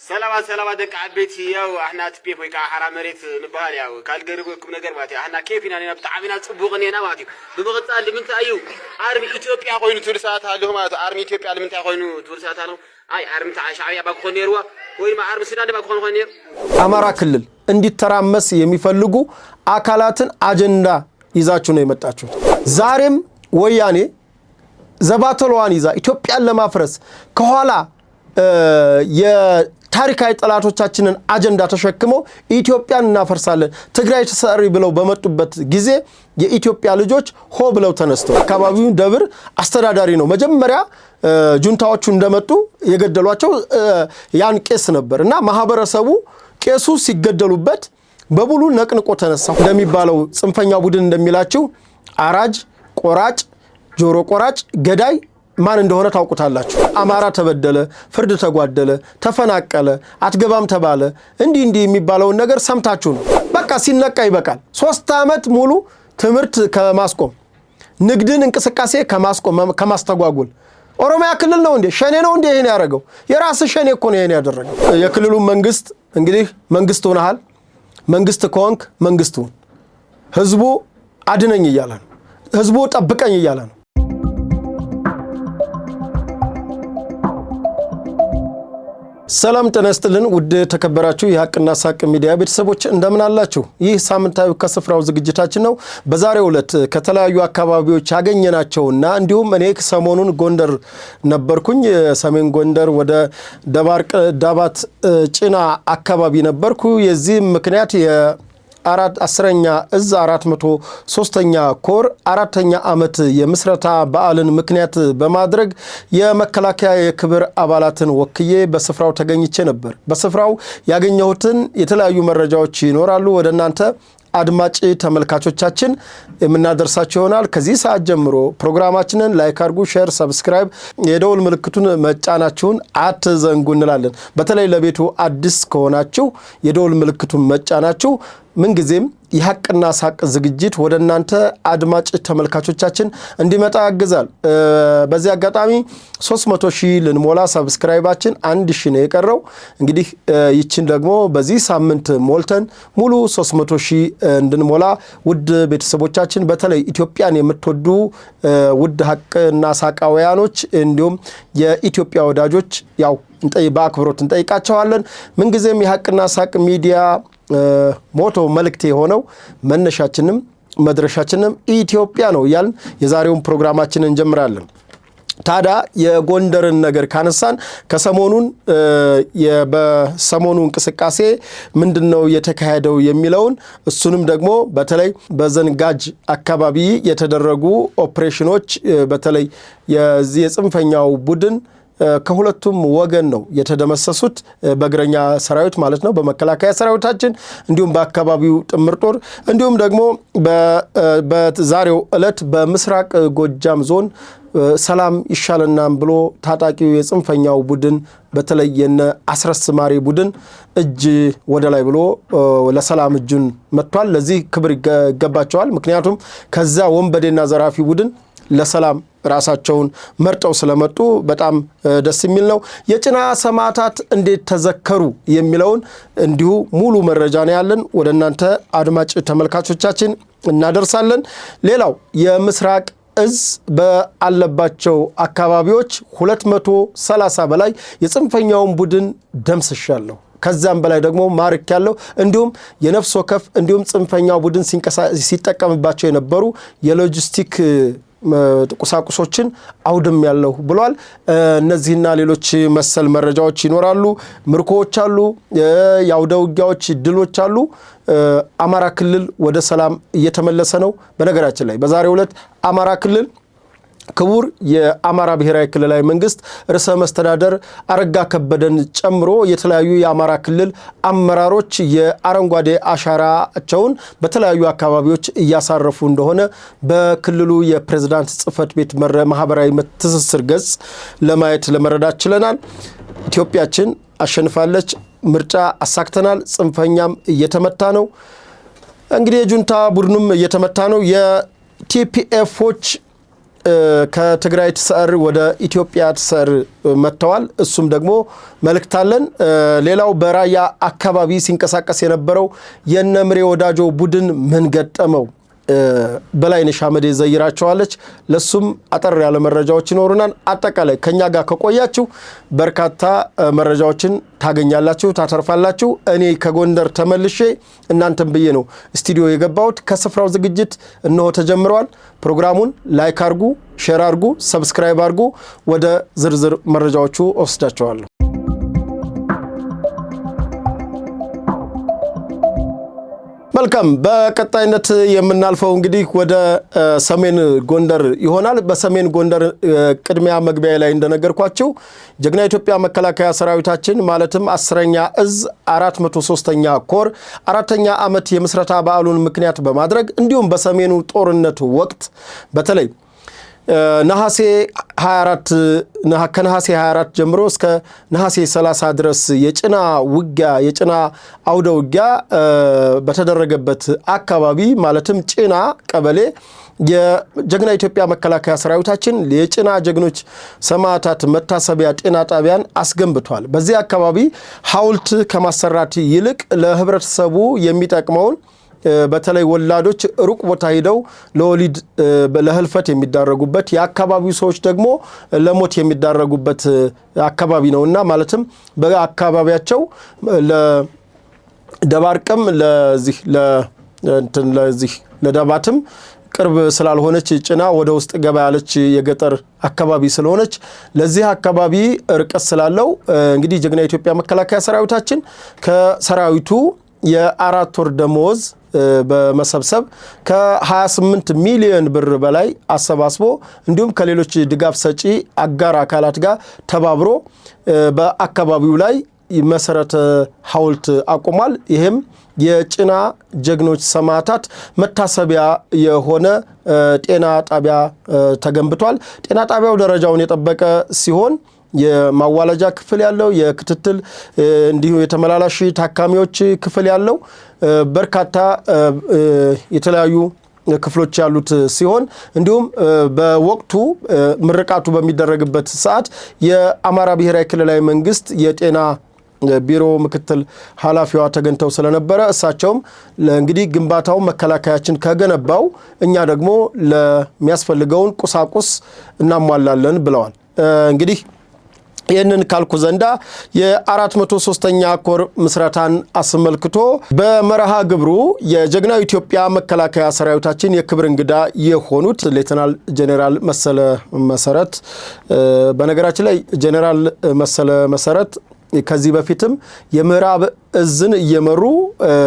سلامات دك عبيت ياو احنا تبيف ويكا حرام مريت نبهال ياو كالقربكم نجر ماتي احنا كيفنا انا بتعبنا صبوغني انا ماتي بمقطال لمنت ايو ارمي اثيوبيا خوينو تورسات هالو مات ارمي اثيوبيا لمنت خوينو تورسات هالو اي ارمي تاع شعبيا باكون يروا ويما ارمي سودان باكون خوينير አማራ ክልል እንዲተራመስ የሚፈልጉ አካላትን አጀንዳ ይዛችሁ ነው የመጣችሁት። ዛሬም ወያኔ ዘባተሏን ይዛ ኢትዮጵያን ለማፍረስ ከኋላ የታሪካዊ ጠላቶቻችንን አጀንዳ ተሸክመው ኢትዮጵያን እናፈርሳለን ትግራይ ተሰሪ ብለው በመጡበት ጊዜ የኢትዮጵያ ልጆች ሆ ብለው ተነስተው አካባቢው ደብር አስተዳዳሪ ነው መጀመሪያ ጁንታዎቹ እንደመጡ የገደሏቸው ያን ቄስ ነበርና ማህበረሰቡ ቄሱ ሲገደሉበት በሙሉ ነቅንቆ ተነሳው እንደሚባለው ጽንፈኛ ቡድን እንደሚላችሁ አራጅ ቆራጭ ጆሮ ቆራጭ ገዳይ ማን እንደሆነ ታውቁታላችሁ። አማራ ተበደለ ፍርድ ተጓደለ ተፈናቀለ አትገባም ተባለ እንዲ የሚባለው ነገር ሰምታችሁ ነው። በቃ ሲነቃ ይበቃል። 3 አመት ሙሉ ትምርት ከማስቆም ንግድን እንቅስቃሴ ከማስቆም ከማስተጓጉል ኦሮሚያ ክልል ነው እንዴ ሸኔ ነው እንዴ ይሄን ያደረገው? የራስ ሸኔ እኮ ነው ይሄን ያደረገው። የክልሉ መንግስት እንግዲህ መንግስት ሆነሃል መንግስት ኮንክ መንግስቱ ህዝቡ አድነኝ ይያለ ነው ህዝቡ ጠብቀኝ ይያለ ነው። ሰላም ተነስተልን ውድ ተከበራችሁ የሐቅና ሳቅ ሚዲያ ቤተሰቦች እንደምን አላችሁ? ይህ ሳምንታዊ ከስፍራው ዝግጅታችን ነው። በዛሬው ዕለት ከተለያዩ አካባቢዎች ያገኘናቸውና እንዲሁም እኔ ሰሞኑን ጎንደር ነበርኩኝ። ሰሜን ጎንደር ወደ ደባርቅ ዳባት ጭና አካባቢ ነበርኩ። የዚህ ምክንያት የ10ኛ እዝ 403ኛ ኮር 4ኛ ዓመት የምስረታ በዓልን ምክንያት በማድረግ የመከላከያ የክብር አባላትን ወክዬ በስፍራው ተገኝቼ ነበር። በስፍራው ያገኘሁትን የተለያዩ መረጃዎች ይኖራሉ ወደናንተ አድማጭ ተመልካቾቻችን የምናደርሳችሁ ይሆናል። ከዚህ ሰዓት ጀምሮ ፕሮግራማችንን ላይክ አድርጉ፣ ሼር፣ ሰብስክራይብ የደውል ምልክቱን መጫናችሁን አትዘንጉ እንላለን። በተለይ ለቤቱ አዲስ ከሆናችሁ የደውል ምልክቱን መጫናችሁ ምንጊዜም የሐቅና ሳቅ ዝግጅት ወደናንተ አድማጭ ተመልካቾቻችን እንዲመጣ ያግዛል። በዚህ አጋጣሚ 300,000 ልንሞላ ሰብስክራይባችን 1,000 ነው የቀረው። እንግዲህ ይችን ደግሞ በዚህ ሳምንት ሞልተን ሙሉ 300,000 እንድንሞላ ውድ ቤተሰቦቻችን በተለይ ኢትዮጵያን የምትወዱ ውድ ሐቅና ሳቃውያኖች እንዲሁም የኢትዮጵያ ወዳጆች ያው በአክብሮት እንጠይቃቸዋለን። ምንጊዜም የሐቅና ሳቅ ሚዲያ ሞቶ መልእክት የሆነው መነሻችንም መድረሻችንም ኢትዮጵያ ነው ያልን የዛሬውን ፕሮግራማችንን እንጀምራለን። ታዲያ የጎንደርን ነገር ካነሳን ከሰሞኑን በሰሞኑ እንቅስቃሴ ምንድነው የተካሄደው የሚለውን እሱንም ደግሞ በተለይ በዘንጋጅ አካባቢ የተደረጉ ኦፕሬሽኖች በተለይ የጽንፈኛው ቡድን ከሁለቱም ወገን ነው የተደመሰሱት በእግረኛ ሰራዊት ማለት ነው በመከላከያ ሰራዊታችን እንዲሁም በአካባቢው ጥምር ጦር እንዲሁም ደግሞ በዛሬው ዕለት በምስራቅ ጎጃም ዞን ሰላም ይሻለናም ብሎ ታጣቂው የጽንፈኛው ቡድን በተለይ የነ አስረስ ማሪ ቡድን እጅ ወደ ላይ ብሎ ለሰላም እጁን መጥቷል። ለዚህ ክብር ይገባቸዋል። ምክንያቱም ከዛ ወንበዴና ዘራፊ ቡድን ለሰላም ራሳቸውን መርጠው ስለመጡ በጣም ደስ የሚል ነው። የጭና ሰማዕታት እንዴት ተዘከሩ የሚለውን እንዲሁ ሙሉ መረጃ ነው ያለን ወደናንተ አድማጭ ተመልካቾቻችን እናደርሳለን። ሌላው የምስራቅ እዝ በአለባቸው አካባቢዎች 230 በላይ የጽንፈኛውን ቡድን ደምስሻለሁ ከዛም በላይ ደግሞ ማርክ ያለው እንዲሁም የነፍስ ወከፍ እንዲሁም ጽንፈኛው ቡድን ሲጠቀምባቸው የነበሩ የሎጂስቲክ ቁሳቁሶችን አውድም ያለው ብሏል። እነዚህና ሌሎች መሰል መረጃዎች ይኖራሉ። ምርኮዎች አሉ፣ ያውደውጊያዎች ድሎች አሉ። አማራ ክልል ወደ ሰላም እየተመለሰ ነው። በነገራችን ላይ በዛሬው ዕለት አማራ ክልል ክቡር የአማራ ብሔራዊ ክልላዊ መንግስት ርዕሰ መስተዳደር አረጋ ከበደን ጨምሮ የተለያዩ የአማራ ክልል አመራሮች የአረንጓዴ አሻራቸውን በተለያዩ አካባቢዎች እያሳረፉ እንደሆነ በክልሉ የፕሬዝዳንት ጽህፈት ቤት ማህበራዊ ትስስር ገጽ ለማየት ለመረዳት ችለናል። ኢትዮጵያችን አሸንፋለች። ምርጫ አሳክተናል። ጽንፈኛም እየተመታ ነው። እንግዲህ የጁንታ ቡድኑም እየተመታ ነው። የቲፒኤፎች ከትግራይ ትሰር ወደ ኢትዮጵያ ትሰር መጥተዋል። እሱም ደግሞ መልእክት አለን። ሌላው በራያ አካባቢ ሲንቀሳቀስ የነበረው የነምሬ ወዳጆ ቡድን ምን ገጠመው? በላይነሽ አመዴ ዘይራቸዋለች። ለሱም አጠር ያለ መረጃዎች ይኖሩናል። አጠቃላይ ከኛ ጋር ከቆያችሁ በርካታ መረጃዎችን ታገኛላችሁ፣ ታተርፋላችሁ። እኔ ከጎንደር ተመልሼ እናንተም ብዬ ነው ስቱዲዮ የገባሁት። ከስፍራው ዝግጅት እነሆ ተጀምሯል። ፕሮግራሙን ላይክ አርጉ፣ ሼር አርጉ፣ ሰብስክራይብ አርጉ። ወደ ዝርዝር መረጃዎቹ ወስዳችኋለሁ። መልካም በቀጣይነት የምናልፈው እንግዲህ ወደ ሰሜን ጎንደር ይሆናል። በሰሜን ጎንደር ቅድሚያ መግቢያ ላይ እንደነገርኳችሁ ጀግና ኢትዮጵያ መከላከያ ሰራዊታችን ማለትም 10ኛ እዝ 403ኛ ኮር 4ኛ ዓመት የምስረታ በዓሉን ምክንያት በማድረግ እንዲሁም በሰሜኑ ጦርነት ወቅት በተለይ ነሐሴ 24 ጀምሮ እስከ ነሐሴ 30 ድረስ የጭና አውደ ውጊያ በተደረገበት አካባቢ ማለትም ጭና ቀበሌ የጀግና ኢትዮጵያ መከላከያ ሰራዊታችን የጭና ጀግኖች ሰማዕታት መታሰቢያ ጤና ጣቢያን አስገንብቷል። በዚህ አካባቢ ሐውልት ከማሰራት ይልቅ ለህብረተሰቡ የሚጠቅመውን በተለይ ወላዶች ሩቅ ቦታ ሄደው ለወሊድ ለህልፈት የሚዳረጉበት የአካባቢው ሰዎች ደግሞ ለሞት የሚዳረጉበት አካባቢ ነውና ማለትም በአካባቢያቸው ለደባርቅም ለደባትም ቅርብ ስላልሆነች ጭና ወደ ውስጥ ገባ ያለች የገጠር አካባቢ ስለሆነች ለዚህ አካባቢ ርቀት ስላለው እንግዲህ ጀግና ኢትዮጵያ መከላከያ ሰራዊታችን ከሰራዊቱ የ4 ወር ደሞዝ በመሰብሰብ ከ28 ሚሊዮን ብር በላይ አሰባስቦ እንዲሁም ከሌሎች ድጋፍ ሰጪ አጋር አካላት ጋር ተባብሮ በአካባቢው ላይ መሰረተ ሐውልት አቁሟል። ይህም የጭና ጀግኖች ሰማዕታት መታሰቢያ የሆነ ጤና ጣቢያ ተገንብቷል። ጤና ጣቢያው ደረጃውን የጠበቀ ሲሆን የማዋለጃ ክፍል ያለው የክትትል እንዲሁ የተመላላሽ ታካሚዎች ክፍል ያለው በርካታ የተለያዩ ክፍሎች ያሉት ሲሆን እንዲሁም በወቅቱ ምርቃቱ በሚደረግበት ሰዓት የአማራ ብሔራዊ ክልላዊ መንግስት የጤና ቢሮ ምክትል ኃላፊዋ ተገኝተው ስለነበረ እሳቸውም እንግዲህ ግንባታው መከላከያችን ከገነባው እኛ ደግሞ ለሚያስፈልገውን ቁሳቁስ እናሟላለን ብለዋል። እንግዲህ ይህንን ካልኩ ዘንዳ የ403ኛ ኮር ምስረታን አስመልክቶ በመርሃ ግብሩ የጀግናው ኢትዮጵያ መከላከያ ሰራዊታችን የክብር እንግዳ የሆኑት ሌተናል ጄኔራል መሰለ መሰረት በነገራችን ላይ ጄኔራል መሰለ መሰረት ከዚህ በፊትም የምዕራብ እዝን እየመሩ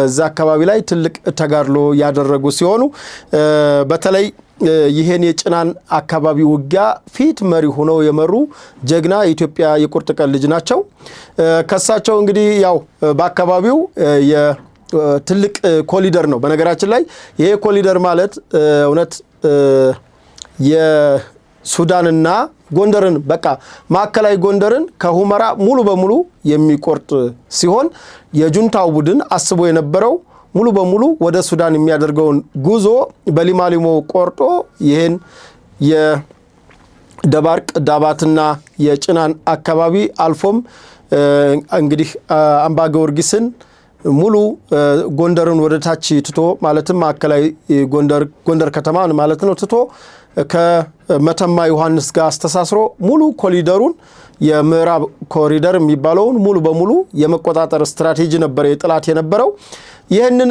እዛ አካባቢ ላይ ትልቅ ተጋድሎ ያደረጉ ሲሆኑ በተለይ ይሄን የጭናን አካባቢ ውጊያ ፊት መሪ ሆነው የመሩ ጀግና የኢትዮጵያ የቁርጥ ቀን ልጅ ናቸው። ከሳቸው እንግዲህ ያው በአካባቢው የትልቅ ኮሊደር ነው። በነገራችን ላይ ይሄ ኮሊደር ማለት እውነት የሱዳንና ጎንደርን በቃ ማዕከላዊ ጎንደርን ከሁመራ ሙሉ በሙሉ የሚቆርጥ ሲሆን የጁንታው ቡድን አስቦ የነበረው ሙሉ በሙሉ ወደ ሱዳን የሚያደርገውን ጉዞ በሊማሊሞ ቆርጦ ይሄን የደባርቅ ዳባትና የጭናን አካባቢ አልፎም እንግዲህ አምባ ጊዮርጊስን ሙሉ ጎንደርን ወደ ታች ትቶ ማለትም ማዕከላዊ ጎንደር ከተማን ማለት ነው ትቶ ከመተማ ዮሐንስ ጋር አስተሳስሮ ሙሉ ኮሪደሩን የምዕራብ ኮሪደር የሚባለውን ሙሉ በሙሉ የመቆጣጠር ስትራቴጂ ነበር የጥላት የነበረው። ይህንን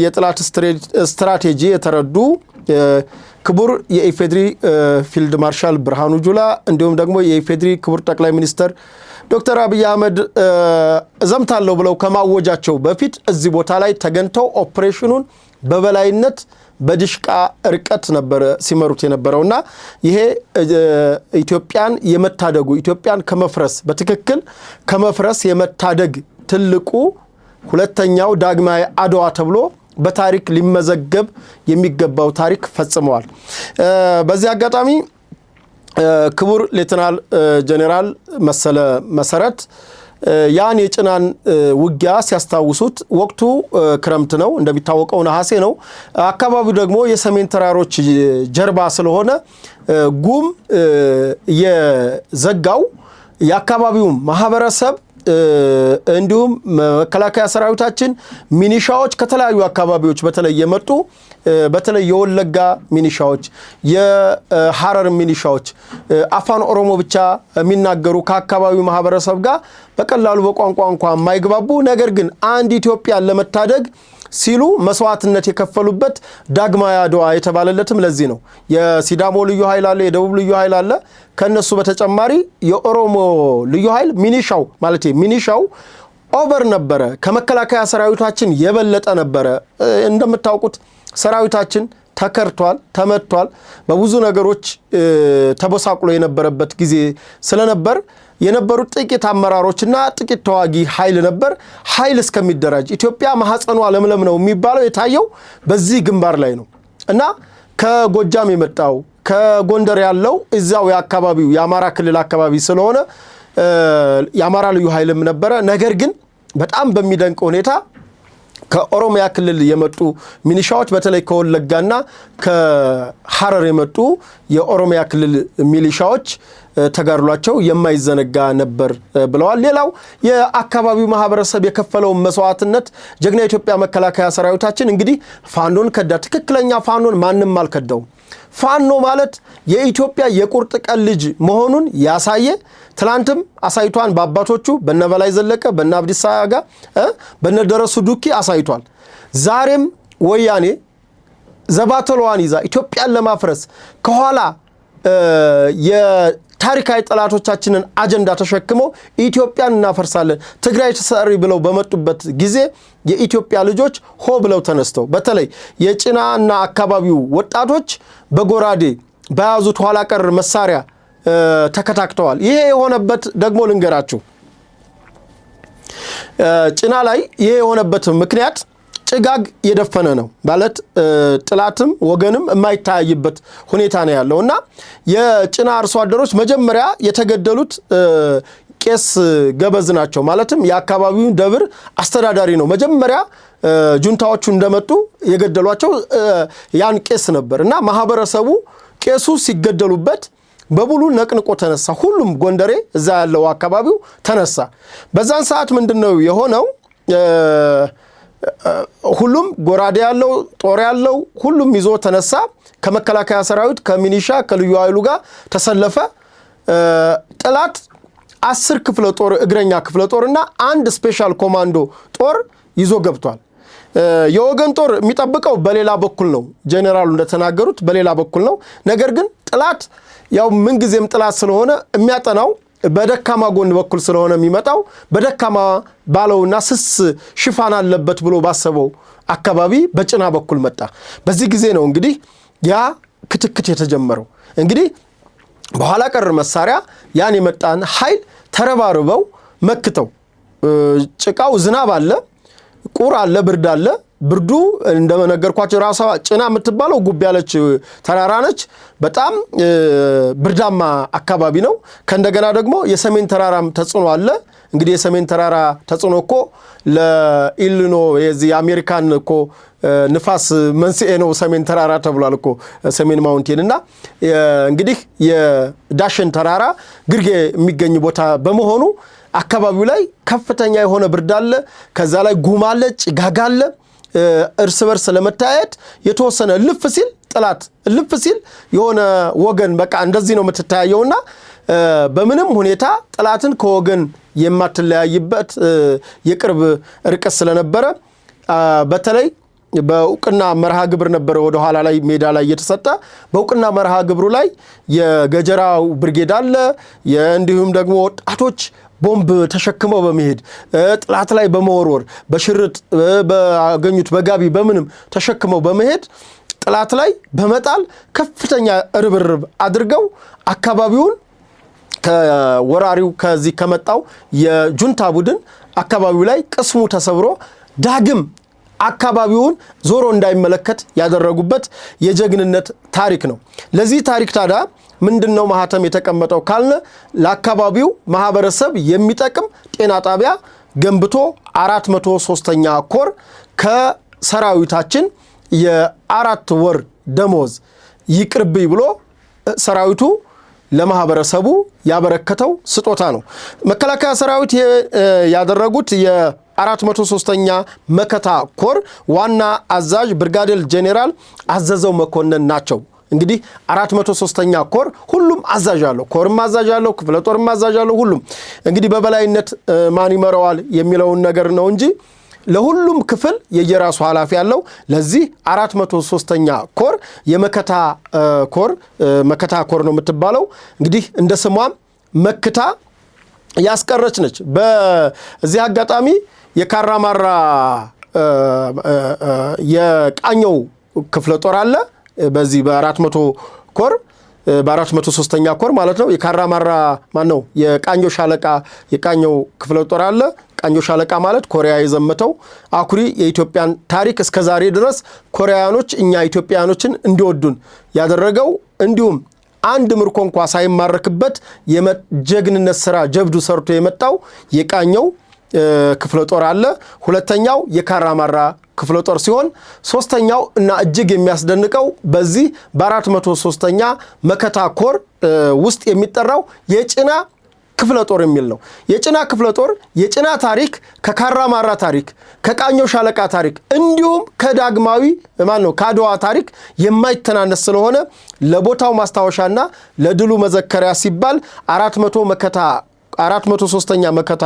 የጥላት ስትራቴጂ የተረዱ ክቡር የኢፌድሪ ፊልድ ማርሻል ብርሃኑ ጁላ እንዲሁም ደግሞ የኢፌድሪ ክቡር ጠቅላይ ሚኒስትር ዶክተር አብይ አህመድ እዘምታለሁ ብለው ከማወጃቸው በፊት እዚህ ቦታ ላይ ተገኝተው ኦፕሬሽኑን በበላይነት በድሽቃ ርቀት ነበር ሲመሩት የነበረውና ይሄ ኢትዮጵያን የመታደጉ ኢትዮጵያን ከመፍረስ በትክክል ከመፍረስ የመታደግ ትልቁ ሁለተኛው ዳግማዊ አድዋ ተብሎ በታሪክ ሊመዘገብ የሚገባው ታሪክ ፈጽመዋል። በዚህ አጋጣሚ ክቡር ሌተናል ጄኔራል መሰለ መሰረት ያን የጭናን ውጊያ ሲያስታውሱት ወቅቱ ክረምት ነው እንደሚታወቀው ነሐሴ ነው። አካባቢው ደግሞ የሰሜን ተራሮች ጀርባ ስለሆነ ጉም የዘጋው የአካባቢው ማህበረሰብ እንዲሁም መከላከያ ሰራዊታችን ሚኒሻዎች ከተለያዩ አካባቢዎች በተለይ የመጡ በተለይ የወለጋ ሚኒሻዎች የሐረር ሚኒሻዎች አፋን ኦሮሞ ብቻ የሚናገሩ ከአካባቢው ማህበረሰብ ጋር በቀላሉ በቋንቋ እንኳን የማይግባቡ ነገር ግን አንድ ኢትዮጵያን ለመታደግ ሲሉ መስዋዕትነት የከፈሉበት ዳግማዊ አድዋ የተባለለትም ለዚህ ነው። የሲዳሞ ልዩ ኃይል አለ፣ የደቡብ ልዩ ኃይል አለ። ከነሱ በተጨማሪ የኦሮሞ ልዩ ኃይል ሚኒሻው ኦቨር ነበረ፣ ከመከላከያ ሰራዊታችን የበለጠ ነበረ። እንደምታውቁት ሰራዊታችን ተከርቷል፣ ተመቷል፣ በብዙ ነገሮች ተበሳቅሎ የነበረበት ጊዜ ስለነበር የነበሩት ጥቂት አመራሮችና ጥቂት ተዋጊ ኃይል ነበር። ኃይል እስከሚደራጅ ኢትዮጵያ ማህፀኗ ለምለም ነው የሚባለው የታየው በዚህ ግንባር ላይ ነው እና ከጎጃም የመጣው ከጎንደር ያለው እዛው የአካባቢው የአማራ ክልል አካባቢ ስለሆነ የአማራ ልዩ ኃይልም ነበረ። ነገር ግን በጣም በሚደንቅ ሁኔታ ከኦሮሚያ ክልል የመጡ ሚኒሻዎች በተለይ ከወለጋና ከሐረር የመጡ የኦሮሚያ ክልል ሚሊሻዎች ተጋድሏቸው የማይዘነጋ ነበር ብለዋል። ሌላው የአካባቢው ማህበረሰብ የከፈለው መስዋዕትነት ጀግና የኢትዮጵያ መከላከያ ሰራዊታችን እንግዲህ ፋኖን ከዳ። ትክክለኛ ፋኖን ማንም አልከዳውም። ፋኖ ማለት የኢትዮጵያ የቁርጥ ቀን ልጅ መሆኑን ያሳየ ትላንትም አሳይቷን በአባቶቹ በነበላይ ዘለቀ በናብዲሳ አጋ በነደረሱ ዱኪ አሳይቷል። ዛሬም ወያኔ ዘባተሏን ይዛ ኢትዮጵያን ለማፍረስ ከኋላ የታሪካዊ ጠላቶቻችንን አጀንዳ ተሸክመው ኢትዮጵያን እናፈርሳለን ትግራይ ተሰሪ ብለው በመጡበት ጊዜ የኢትዮጵያ ልጆች ሆ ብለው ተነስተው በተለይ የጭናና አካባቢው ወጣቶች በጎራዴ በያዙት ኋላ ቀር መሳሪያ ተከታክተዋል። ይሄ የሆነበት ደግሞ ልንገራችሁ። ጭና ላይ ይሄ የሆነበት ምክንያት ጭጋግ የደፈነ ነው ማለት ጥላትም ወገንም የማይታይበት ሁኔታ ነው ያለውና የጭና አርሶ አደሮች መጀመሪያ የተገደሉት ቄስ ገበዝ ናቸው። ማለትም የአካባቢው ደብር አስተዳዳሪ ነው። መጀመሪያ ጁንታዎቹ እንደመጡ የገደሏቸው ያን ቄስ ነበርና ማህበረሰቡ ቄሱ ሲገደሉበት በሙሉ ነቅንቆ ተነሳ። ሁሉም ጎንደሬ እዛ ያለው አካባቢው ተነሳ። በዛን ሰዓት ምንድነው የሆነው? ሁሉም ጎራዴ ያለው ጦር ያለው ሁሉም ይዞ ተነሳ። ከመከላከያ ሰራዊት ከሚኒሻ ከልዩ ኃይሉ ጋር ተሰለፈ። ጥላት 10 ክፍለ ጦር እግረኛ ክፍለ ጦርና አንድ ስፔሻል ኮማንዶ ጦር ይዞ ገብቷል። የወገን ጦር የሚጠብቀው በሌላ በኩል ነው። ጄኔራሉ እንደተናገሩት በሌላ በኩል ነው። ነገር ግን ጥላት ያው ምን ጊዜም ጥላት ስለሆነ የሚያጠናው በደካማ ጎን በኩል ስለሆነ የሚመጣው በደካማ ባለውና ስስ ሽፋን አለበት ብሎ ባሰበው አካባቢ በጭና በኩል መጣ። በዚህ ጊዜ ነው እንግዲህ ያ ክትክት የተጀመረው። እንግዲህ በኋላ ቀር መሳሪያ ያን የመጣን ኃይል ተረባርበው መክተው ጭቃው ዝናብ አለ፣ ቁር አለ፣ ብርድ አለ። ብርዱ እንደነገርኳችሁ ራሷ ጭና የምትባለው ጉብ ያለች ተራራ ነች። በጣም ብርዳማ አካባቢ ነው። ከእንደገና ደግሞ የሰሜን ተራራም ተጽዕኖ አለ። እንግዲህ የሰሜን ተራራ ተጽዕኖ እኮ ለኢሊኖ የዚህ የአሜሪካን እኮ ንፋስ መንስኤ ነው ሰሜን ተራራ ተብሏል እኮ ሰሜን ማውንቴን እና እንግዲህ የዳሽን ተራራ ግርጌ የሚገኝ ቦታ በመሆኑ አካባቢው ላይ ከፍተኛ የሆነ ብርድ አለ። ከዛ ላይ ጉም አለ፣ ጭጋግ አለ። እርስ በርስ ለመታየት የተወሰነ ልፍ ሲል ጥላት ልፍ ሲል የሆነ ወገን በቃ እንደዚህ ነው የምትታየውና በምንም ሁኔታ ጥላትን ከወገን የማትለያይበት የቅርብ ርቀት ስለነበረ በተለይ በእውቅና መርሃ ግብር ነበር ወደ ኋላ ላይ ሜዳ ላይ የተሰጠ። በእውቅና መርሃ ግብሩ ላይ የገጀራው ብርጌድ አለ። እንዲሁም ደግሞ ወጣቶች ቦምብ ተሸክመው በመሄድ ጥላት ላይ በመወርወር በሽርጥ ባገኙት በጋቢ በምንም ተሸክመው በመሄድ ጥላት ላይ በመጣል ከፍተኛ ርብርብ አድርገው አካባቢውን ከወራሪው ከዚህ ከመጣው የጁንታ ቡድን አካባቢው ላይ ቅስሙ ተሰብሮ ዳግም አካባቢውን ዞሮ እንዳይመለከት ያደረጉበት የጀግንነት ታሪክ ነው። ለዚህ ታሪክ ታዲያ ምንድነው ማህተም የተቀመጠው ካልነ ለአካባቢው ማህበረሰብ የሚጠቅም ጤና ጣቢያ ገንብቶ 403ኛ ኮር ከሰራዊታችን የ4 ወር ደሞዝ ይቅርብይ ብሎ ሰራዊቱ ለማህበረሰቡ ያበረከተው ስጦታ ነው። መከላከያ ሰራዊት ያደረጉት የ403ኛ መከታ ኮር ዋና አዛዥ ብርጋዴር ጄኔራል አዘዘው መኮንን ናቸው። እንግዲህ 403ኛ ኮር ሁሉም አዛዥ አለው፣ ኮርም አዛዥ አለው፣ ክፍለ ጦርም አዛዥ አለው። ሁሉም እንግዲህ በበላይነት ማን ይመራዋል የሚለውን ነገር ነው እንጂ ለሁሉም ክፍል የየራሱ ኃላፊ ያለው። ለዚህ 403ኛ ኮር የመከታ ኮር መከታ ኮር ነው የምትባለው። እንግዲህ እንደ ስሟም መክታ ያስቀረች ነች። በዚህ አጋጣሚ የካራማራ የቃኘው ክፍለ ጦር አለ። በዚህ በ400 ኮር በ403ኛ ኮር ማለት ነው። የካራማራ ማን ነው የቃኘው ሻለቃ የቃኘው ክፍለ ጦር አለ። ቃኘው ሻለቃ ማለት ኮሪያ የዘመተው አኩሪ የኢትዮጵያን ታሪክ እስከዛሬ ድረስ ኮሪያኖች እኛ ኢትዮጵያኖችን እንዲወዱን ያደረገው እንዲሁም አንድ ምርኮ እንኳን ሳይማረክበት የጀግንነት ስራ ጀብዱ ሰርቶ የመጣው የቃኘው ክፍለ ጦር አለ። ሁለተኛው የካራማራ ክፍለ ጦር ሲሆን ሶስተኛው እና እጅግ የሚያስደንቀው በዚህ በ403ኛ መከታ ኮር ውስጥ የሚጠራው የጭና ክፍለ ጦር የሚል ነው። የጭና ክፍለ ጦር የጭና ታሪክ ከካራማራ ታሪክ ከቃኘው ሻለቃ ታሪክ እንዲሁም ከዳግማዊ ማን ነው ካድዋ ታሪክ የማይተናነስ ስለሆነ ለቦታው ማስታወሻና ለድሉ መዘከሪያ ሲባል 403ኛ መከታ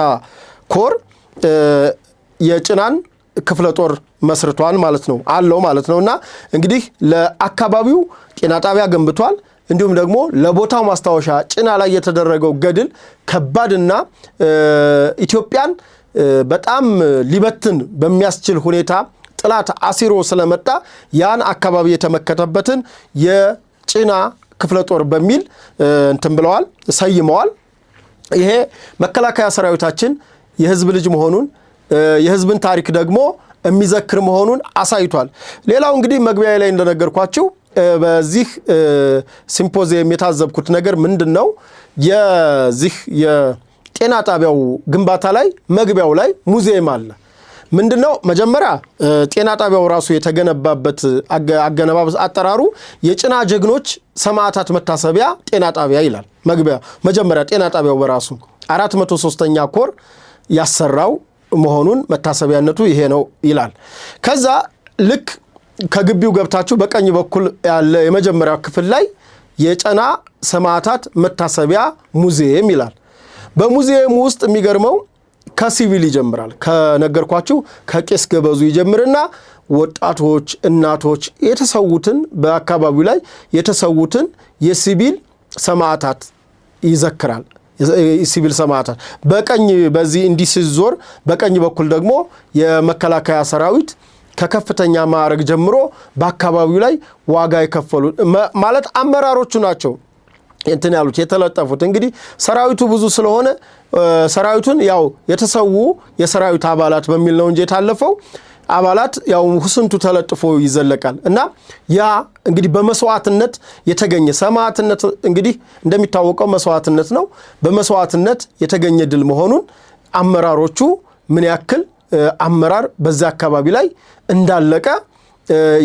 ኮር የጭናን ክፍለ ጦር መስርቷል ማለት ነው አለው ማለት ነውና እንግዲህ ለአካባቢው ጤና ጣቢያ ገንብቷል። እንዲሁም ደግሞ ለቦታው ማስታወሻ ጭና ላይ የተደረገው ገድል ከባድና ኢትዮጵያን በጣም ሊበትን በሚያስችል ሁኔታ ጥላት አሲሮ ስለመጣ ያን አካባቢ የተመከተበትን የጭና ክፍለ ጦር በሚል እንትን ብለዋል ሰይመዋል። ይሄ መከላከያ ሰራዊታችን የህዝብ ልጅ መሆኑን የህዝብን ታሪክ ደግሞ የሚዘክር መሆኑን አሳይቷል። ሌላው እንግዲህ መግቢያ ላይ እንደነገርኳችሁ በዚህ ሲምፖዚየም የታዘብኩት ነገር ምንድነው የዚህ የጤና ጣቢያው ግንባታ ላይ መግቢያው ላይ ሙዚየም አለ። ምንድነው መጀመሪያ ጤና ጣቢያው ራሱ የተገነባበት አገነባብ አጠራሩ የጭና ጀግኖች ሰማዕታት መታሰቢያ ጤና ጣቢያ ይላል። መግቢያ መጀመሪያ ጤና ጣቢያው በራሱ 403ኛ ኮር ያሰራው መሆኑን መታሰቢያነቱ ይሄ ነው ይላል። ከዛ ልክ ከግቢው ገብታችሁ በቀኝ በኩል ያለ የመጀመሪያው ክፍል ላይ የጭና ሰማዕታት መታሰቢያ ሙዚየም ይላል። በሙዚየሙ ውስጥ የሚገርመው ከሲቪል ይጀምራል። ከነገርኳችሁ ከቄስ ገበዙ ይጀምርና ወጣቶች እናቶች የተሰዉትን በአካባቢው ላይ የተሰዉትን የሲቪል ሰማዕታት ይዘክራል። ሲቪል ሰማዕታት በቀኝ በዚህ እንዲስዞር በቀኝ በኩል ደግሞ የመከላከያ ሰራዊት ከከፍተኛ ማዕረግ ጀምሮ በአካባቢው ላይ ዋጋ የከፈሉ ማለት አመራሮቹ ናቸው እንትን ያሉት የተለጠፉት። እንግዲህ ሰራዊቱ ብዙ ስለሆነ ሰራዊቱን ያው የተሰዉ የሰራዊት አባላት በሚል ነው እንጂ የታለፈው አባላት ያው ሁስንቱ ተለጥፎ ይዘለቃል። እና ያ እንግዲህ በመስዋዕትነት የተገኘ ሰማዕትነት እንግዲህ እንደሚታወቀው መስዋዕትነት ነው። በመስዋዕትነት የተገኘ ድል መሆኑን አመራሮቹ ምን ያክል አመራር በዛ አካባቢ ላይ እንዳለቀ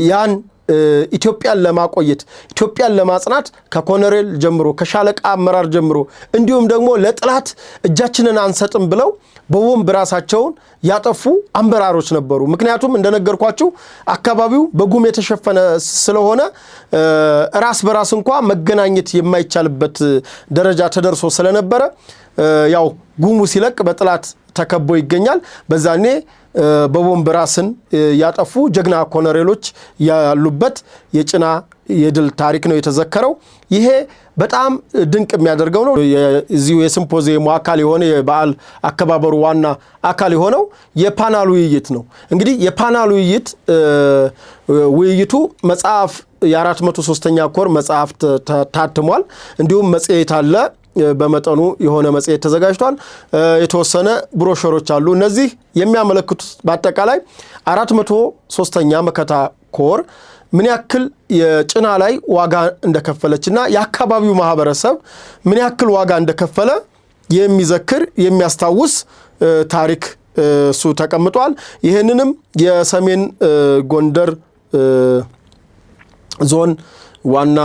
ያን ኢትዮጵያን ለማቆየት ኢትዮጵያን ለማጽናት ከኮሎኔል ጀምሮ ከሻለቃ አመራር ጀምሮ እንዲሁም ደግሞ ለጥላት እጃችንን አንሰጥም ብለው በቦምብ ራሳቸውን ያጠፉ አመራሮች ነበሩ። ምክንያቱም እንደነገርኳችሁ አካባቢው በጉም የተሸፈነ ስለሆነ ራስ በራስ እንኳን መገናኘት የማይቻልበት ደረጃ ተደርሶ ስለነበረ ያው ጉሙ ሲለቅ በጥላት ተከቦ ይገኛል። በዛኔ በቦምብ ራስን ያጠፉ ጀግና ኮሎኔሎች ያሉበት የጭና የድል ታሪክ ነው የተዘከረው። ይሄ በጣም ድንቅ የሚያደርገው ነው። የዚሁ የሲምፖዚየሙ አካል የሆነ የበዓል አከባበሩ ዋና አካል የሆነው የፓናል ውይይት ነው። እንግዲህ የፓናል ውይይቱ መጽሐፍ የ403ኛ ኮር መጽሐፍ ታትሟል። እንዲሁም መጽሔት አለ። በመጠኑ የሆነ መጽሔት ተዘጋጅቷል። የተወሰነ ብሮሸሮች አሉ። እነዚህ የሚያመለክቱት በአጠቃላይ 403ኛ መከታ ኮር ምን ያክል የጭና ላይ ዋጋ እንደከፈለችና የአካባቢው ማህበረሰብ ምን ያክል ዋጋ እንደከፈለ የሚዘክር የሚያስታውስ ታሪክ እሱ ተቀምጧል። ይህንንም የሰሜን ጎንደር ዞን ዋና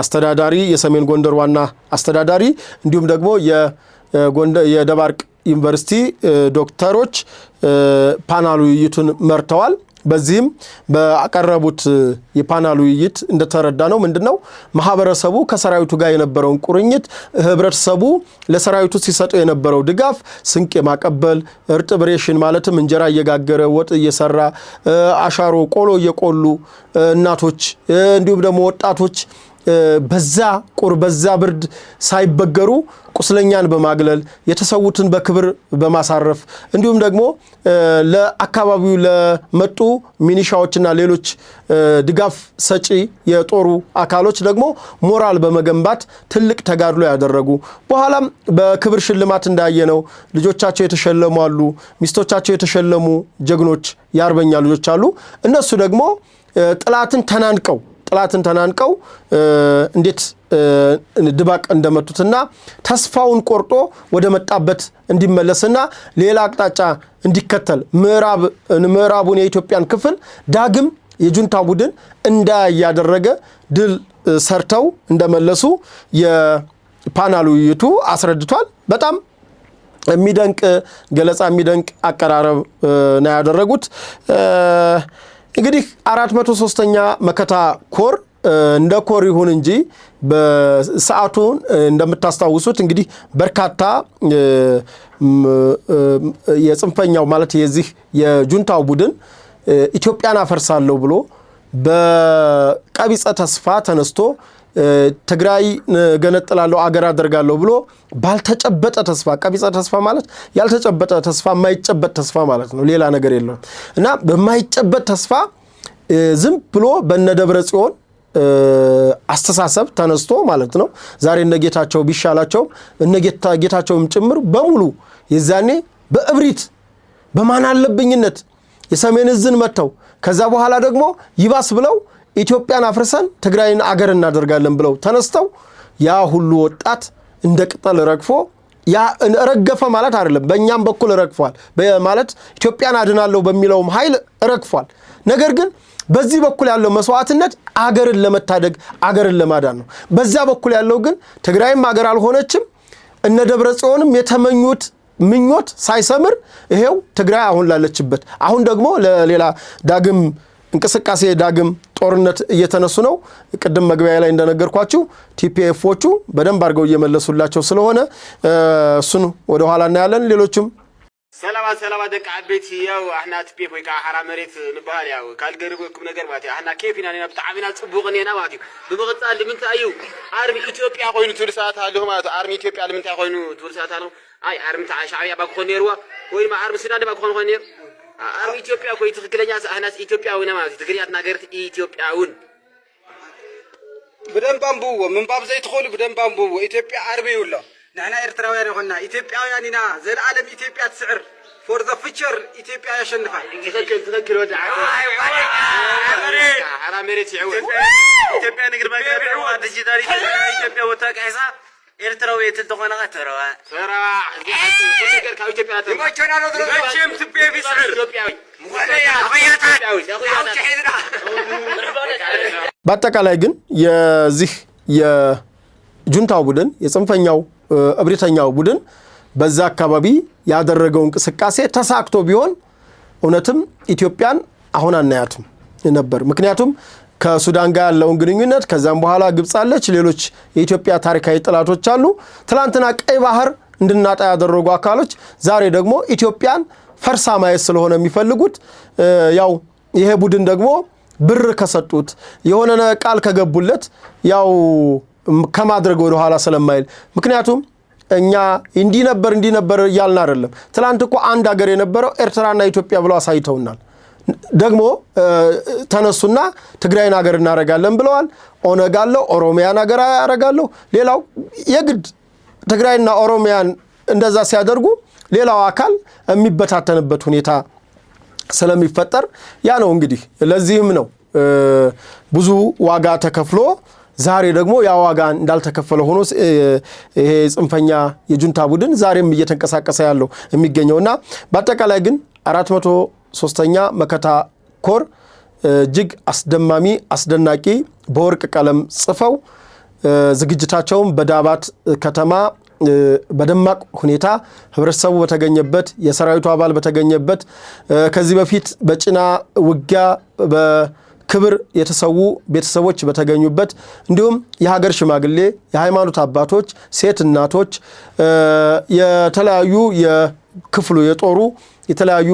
አስተዳዳሪ የሰሜን ጎንደር ዋና አስተዳዳሪ እንዲሁም ደግሞ የደባርቅ ዩኒቨርሲቲ ዶክተሮች ፓናል ውይይቱን መርተዋል። በዚህም በአቀረቡት የፓናል ውይይት እንደተረዳ ነው ምንድነው ማህበረሰቡ ከሰራዊቱ ጋር የነበረውን ቁርኝት ህብረተሰቡ ለሰራዊቱ ሲሰጠው የነበረው ድጋፍ ስንቅ የማቀበል እርጥብ ሬሽን ማለትም እንጀራ እየጋገረ ወጥ እየሰራ አሻሮ ቆሎ እየቆሉ እናቶች እንዲሁም ደግሞ ወጣቶች በዛ በዛ ብርድ ሳይበገሩ ቁስለኛን በማግለል የተሰዉትን በክብር በማሳረፍ እንዲሁም ደግሞ ለአካባቢው ለመጡ ሚኒሻዎችና ሌሎች ድጋፍ ሰጪ የጦሩ አካሎች ደግሞ ሞራል በመገንባት ትልቅ ተጋድሎ ያደረጉ በኋላም በክብር ሽልማት እንዳየነው ልጆቻቸው የተሸለሙ አሉ። ሚስቶቻቸው የተሸለሙ ጀግኖች ያርበኛ ልጆች አሉ። እነሱ ደግሞ ጥላትን ተናንቀው እንዴት ድባቅ እንደመቱትና ተስፋውን ቆርጦ ወደ መጣበት እንዲመለስና ሌላ አቅጣጫ እንዲከተል ምዕራቡን የኢትዮጵያን ክፍል ዳግም የጁንታ ቡድን እንዳያደረገ ድል ሰርተው እንደመለሱ የፓናል ውይይቱ አስረድቷል። በጣም የሚደንቅ ገለጻ የሚደንቅ አቀራረብ ነው ያደረጉት። እንግዲህ 403ኛ መከታ ኮር እንደ ኮር ይሁን እንጂ በሰዓቱን እንደምታስታውሱት እንግዲህ በርካታ የጽንፈኛው ማለት የዚህ የጁንታው ቡድን ኢትዮጵያን አፈርሳለሁ ብሎ በቀቢጸ ተስፋ ተነስቶ ትግራይ ገነጥላለሁ አገር አደርጋለሁ ብሎ ባልተጨበጠ ተስፋ ቀቢጸ ተስፋ ማለት ያልተጨበጠ ተስፋ የማይጨበጥ ተስፋ ማለት ነው። ሌላ ነገር የለውም እና በማይጨበጥ ተስፋ ዝም ብሎ በነደብረ ጽዮን አስተሳሰብ ተነስቶ ማለት ነው። ዛሬ እነጌታቸው ቢሻላቸው እነጌታቸውም ጭምር በሙሉ የዛኔ በእብሪት በማናለብኝነት የሰሜን ዕዝን መተው ከዛ በኋላ ደግሞ ይባስ ብለው ኢትዮጵያን አፍርሰን ትግራይን አገር እናደርጋለን ብለው ተነስተው ያ ሁሉ ወጣት እንደ ቅጠል ረግፎ ያ ረገፈ ማለት አይደለም በእኛም በኩል ረግፏል ማለት ኢትዮጵያን አድናለሁ በሚለውም ኃይል ረግፏል። ነገር ግን በዚህ በኩል ያለው መስዋዕትነት አገርን ለመታደግ አገርን ለማዳን ነው። በዛ በኩል ያለው ግን ትግራይም አገር አልሆነችም እነ ደብረ ጽዮንም የተመኙት ምኞት ሳይሰምር ይሄው ትግራይ አሁን ላለችበት አሁን ደግሞ ለሌላ ዳግም እንቅስቃሴ ዳግም ጦርነት እየተነሱ ነው። ቅድም መግቢያ ላይ እንደነገርኳችሁ ቲፒኤፎቹ በደንብ አድርገው እየመለሱላቸው ስለሆነ እሱን ወደ ኋላ እናያለን። ሌሎችም ሰላም ደቅ አቤት ያው አህና ቲፒኤፍ ወይ ካራ መሬት ንባል ያው ካልገርበኩም ነገር ማለት አህና ኬፊና ነና በጣምና ጽቡቅኔና ማለት በመቀጣል ለምንታዩ አርሚ ኢትዮጵያ ኮይኑ ትልሳታ አለሁ ማለት አርሚ ኢትዮጵያ ለምንታይ ኮይኑ ትልሳታ ነው አይ አርሚ ሻዕቢያ ባኮን ነርዋ ወይ አርሚ ሱዳን ባኮን ነር አርሚ ኢትዮጵያ ኮይ ትክክለኛ አህናስ ኢትዮጵያውና ማለት ትግሪያት ናገርት ኢትዮጵያውን በደንባምቡ ምንባብ ዘይትኾሉ በደንባምቡ ኢትዮጵያ አርሚ ይውላ نحن إرتراويان يخونا إثيوبياويان هنا زي العالم إثيوبيا تسعر for the future إثيوبيا يشنفها تذكر وجع حرام مريت يعود إثيوبيا نقدر ما يقرأوا ديجيتال إثيوبيا وتاك عيسى إرتراوية تدخلنا غتروا سرا تذكر كاو إثيوبيا ترى ما كنا نضرب كم تبي في سعر إثيوبياوي በአጠቃላይ ግን የዚህ የጁንታው ቡድን የጽንፈኛው እብሪተኛው ቡድን በዛ አካባቢ ያደረገው እንቅስቃሴ ተሳክቶ ቢሆን እውነትም ኢትዮጵያን አሁን አናያትም ነበር። ምክንያቱም ከሱዳን ጋር ያለውን ግንኙነት ከዛም በኋላ ግብጽ አለች፣ ሌሎች የኢትዮጵያ ታሪካዊ ጥላቶች አሉ። ትላንትና ቀይ ባህር እንድናጣ ያደረጉ አካሎች ዛሬ ደግሞ ኢትዮጵያን ፈርሳ ማየት ስለሆነ የሚፈልጉት ያው ይሄ ቡድን ደግሞ ብር ከሰጡት የሆነ ቃል ከገቡለት ያው ከማድረግ ወደ ኋላ ስለማይል ምክንያቱም እኛ እንዲ ነበር ያልና አይደለም። ትላንት እኮ አንድ ሀገር የነበረው ኤርትራና ኢትዮጵያ ብለው አሳይተውናል። ደግሞ ተነሱና ትግራይን ሀገር እናረጋለን ብለዋል። ኦነግ አለው ኦሮሚያን ሀገር ያረጋለው ሌላው የግድ ትግራይና ኦሮሚያን እንደዛ ሲያደርጉ ሌላው አካል የሚበታተንበት ሁኔታ ስለሚፈጠር ያ ነው እንግዲህ ለዚህም ነው ብዙ ዋጋ ተከፍሎ ዛሬ ደግሞ ያ ዋጋ እንዳልተከፈለ ሆኖ ይሄ ጽንፈኛ የጁንታ ቡድን ዛሬም እየተንቀሳቀሰ ያለው የሚገኘውና በአጠቃላይ ግን 403ኛ መከታ ኮር እጅግ አስደማሚ አስደናቂ በወርቅ ቀለም ጽፈው ዝግጅታቸውን በዳባት ከተማ በደማቅ ሁኔታ ህብረተሰቡ በተገኘበት የሰራዊቱ አባል በተገኘበት ከዚህ በፊት በጭና ውጊያ በክብር የተሰዉ ቤተሰቦች በተገኙበት እንዲሁም የሀገር ሽማግሌ የሃይማኖት አባቶች ሴት እናቶች የተለያዩ የክፍሉ የጦሩ የተለያዩ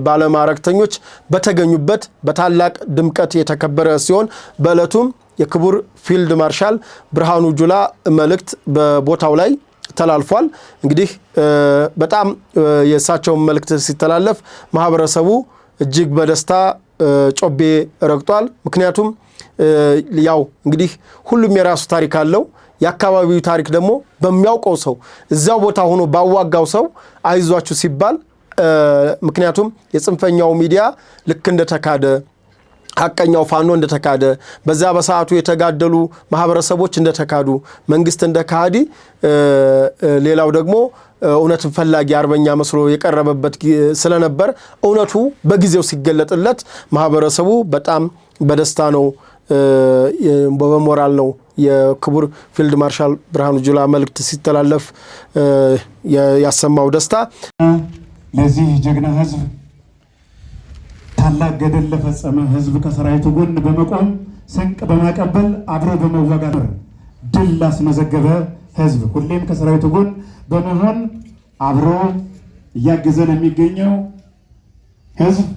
ባለማዕረግተኞች በተገኙበት በታላቅ ድምቀት የተከበረ ሲሆን በእለቱም የክቡር ፊልድ ማርሻል ብርሃኑ ጁላ መልእክት በቦታው ላይ ተላልፏል። እንግዲህ በጣም የእሳቸውን መልእክት ሲተላለፍ ማህበረሰቡ እጅግ በደስታ ጮቤ ረግጧል። ምክንያቱም ያው እንግዲህ ሁሉም የራሱ ታሪክ አለው። የአካባቢው ታሪክ ደግሞ በሚያውቀው ሰው እዛው ቦታ ሆኖ ባዋጋው ሰው አይዟችሁ ሲባል ምክንያቱም የጽንፈኛው ሚዲያ ልክ እንደተካደ ሐቀኛው ፋኖ እንደተካደ በዛ በሰዓቱ የተጋደሉ ማህበረሰቦች እንደተካዱ መንግስት እንደካዲ ሌላው ደግሞ እውነትን ፈላጊ አርበኛ መስሎ የቀረበበት ስለነበር እውነቱ በጊዜው ሲገለጥለት ማህበረሰቡ በጣም በደስታ ነው በሞራል ነው የክቡር ፊልድ ማርሻል ብርሃኑ ጁላ መልእክት ሲተላለፍ ያሰማው ደስታ ለዚህ ጀግና ህዝብ ታላቅ ገድል ለፈጸመ ህዝብ ከሰራዊቱ ጎን በመቆም ስንቅ በማቀበል አብሮ በመዋጋት ድል ላስመዘገበ ህዝብ ሁሌም ከሰራዊቱ ጎን በመሆን አብሮ እያገዘን የሚገኘው ህዝብ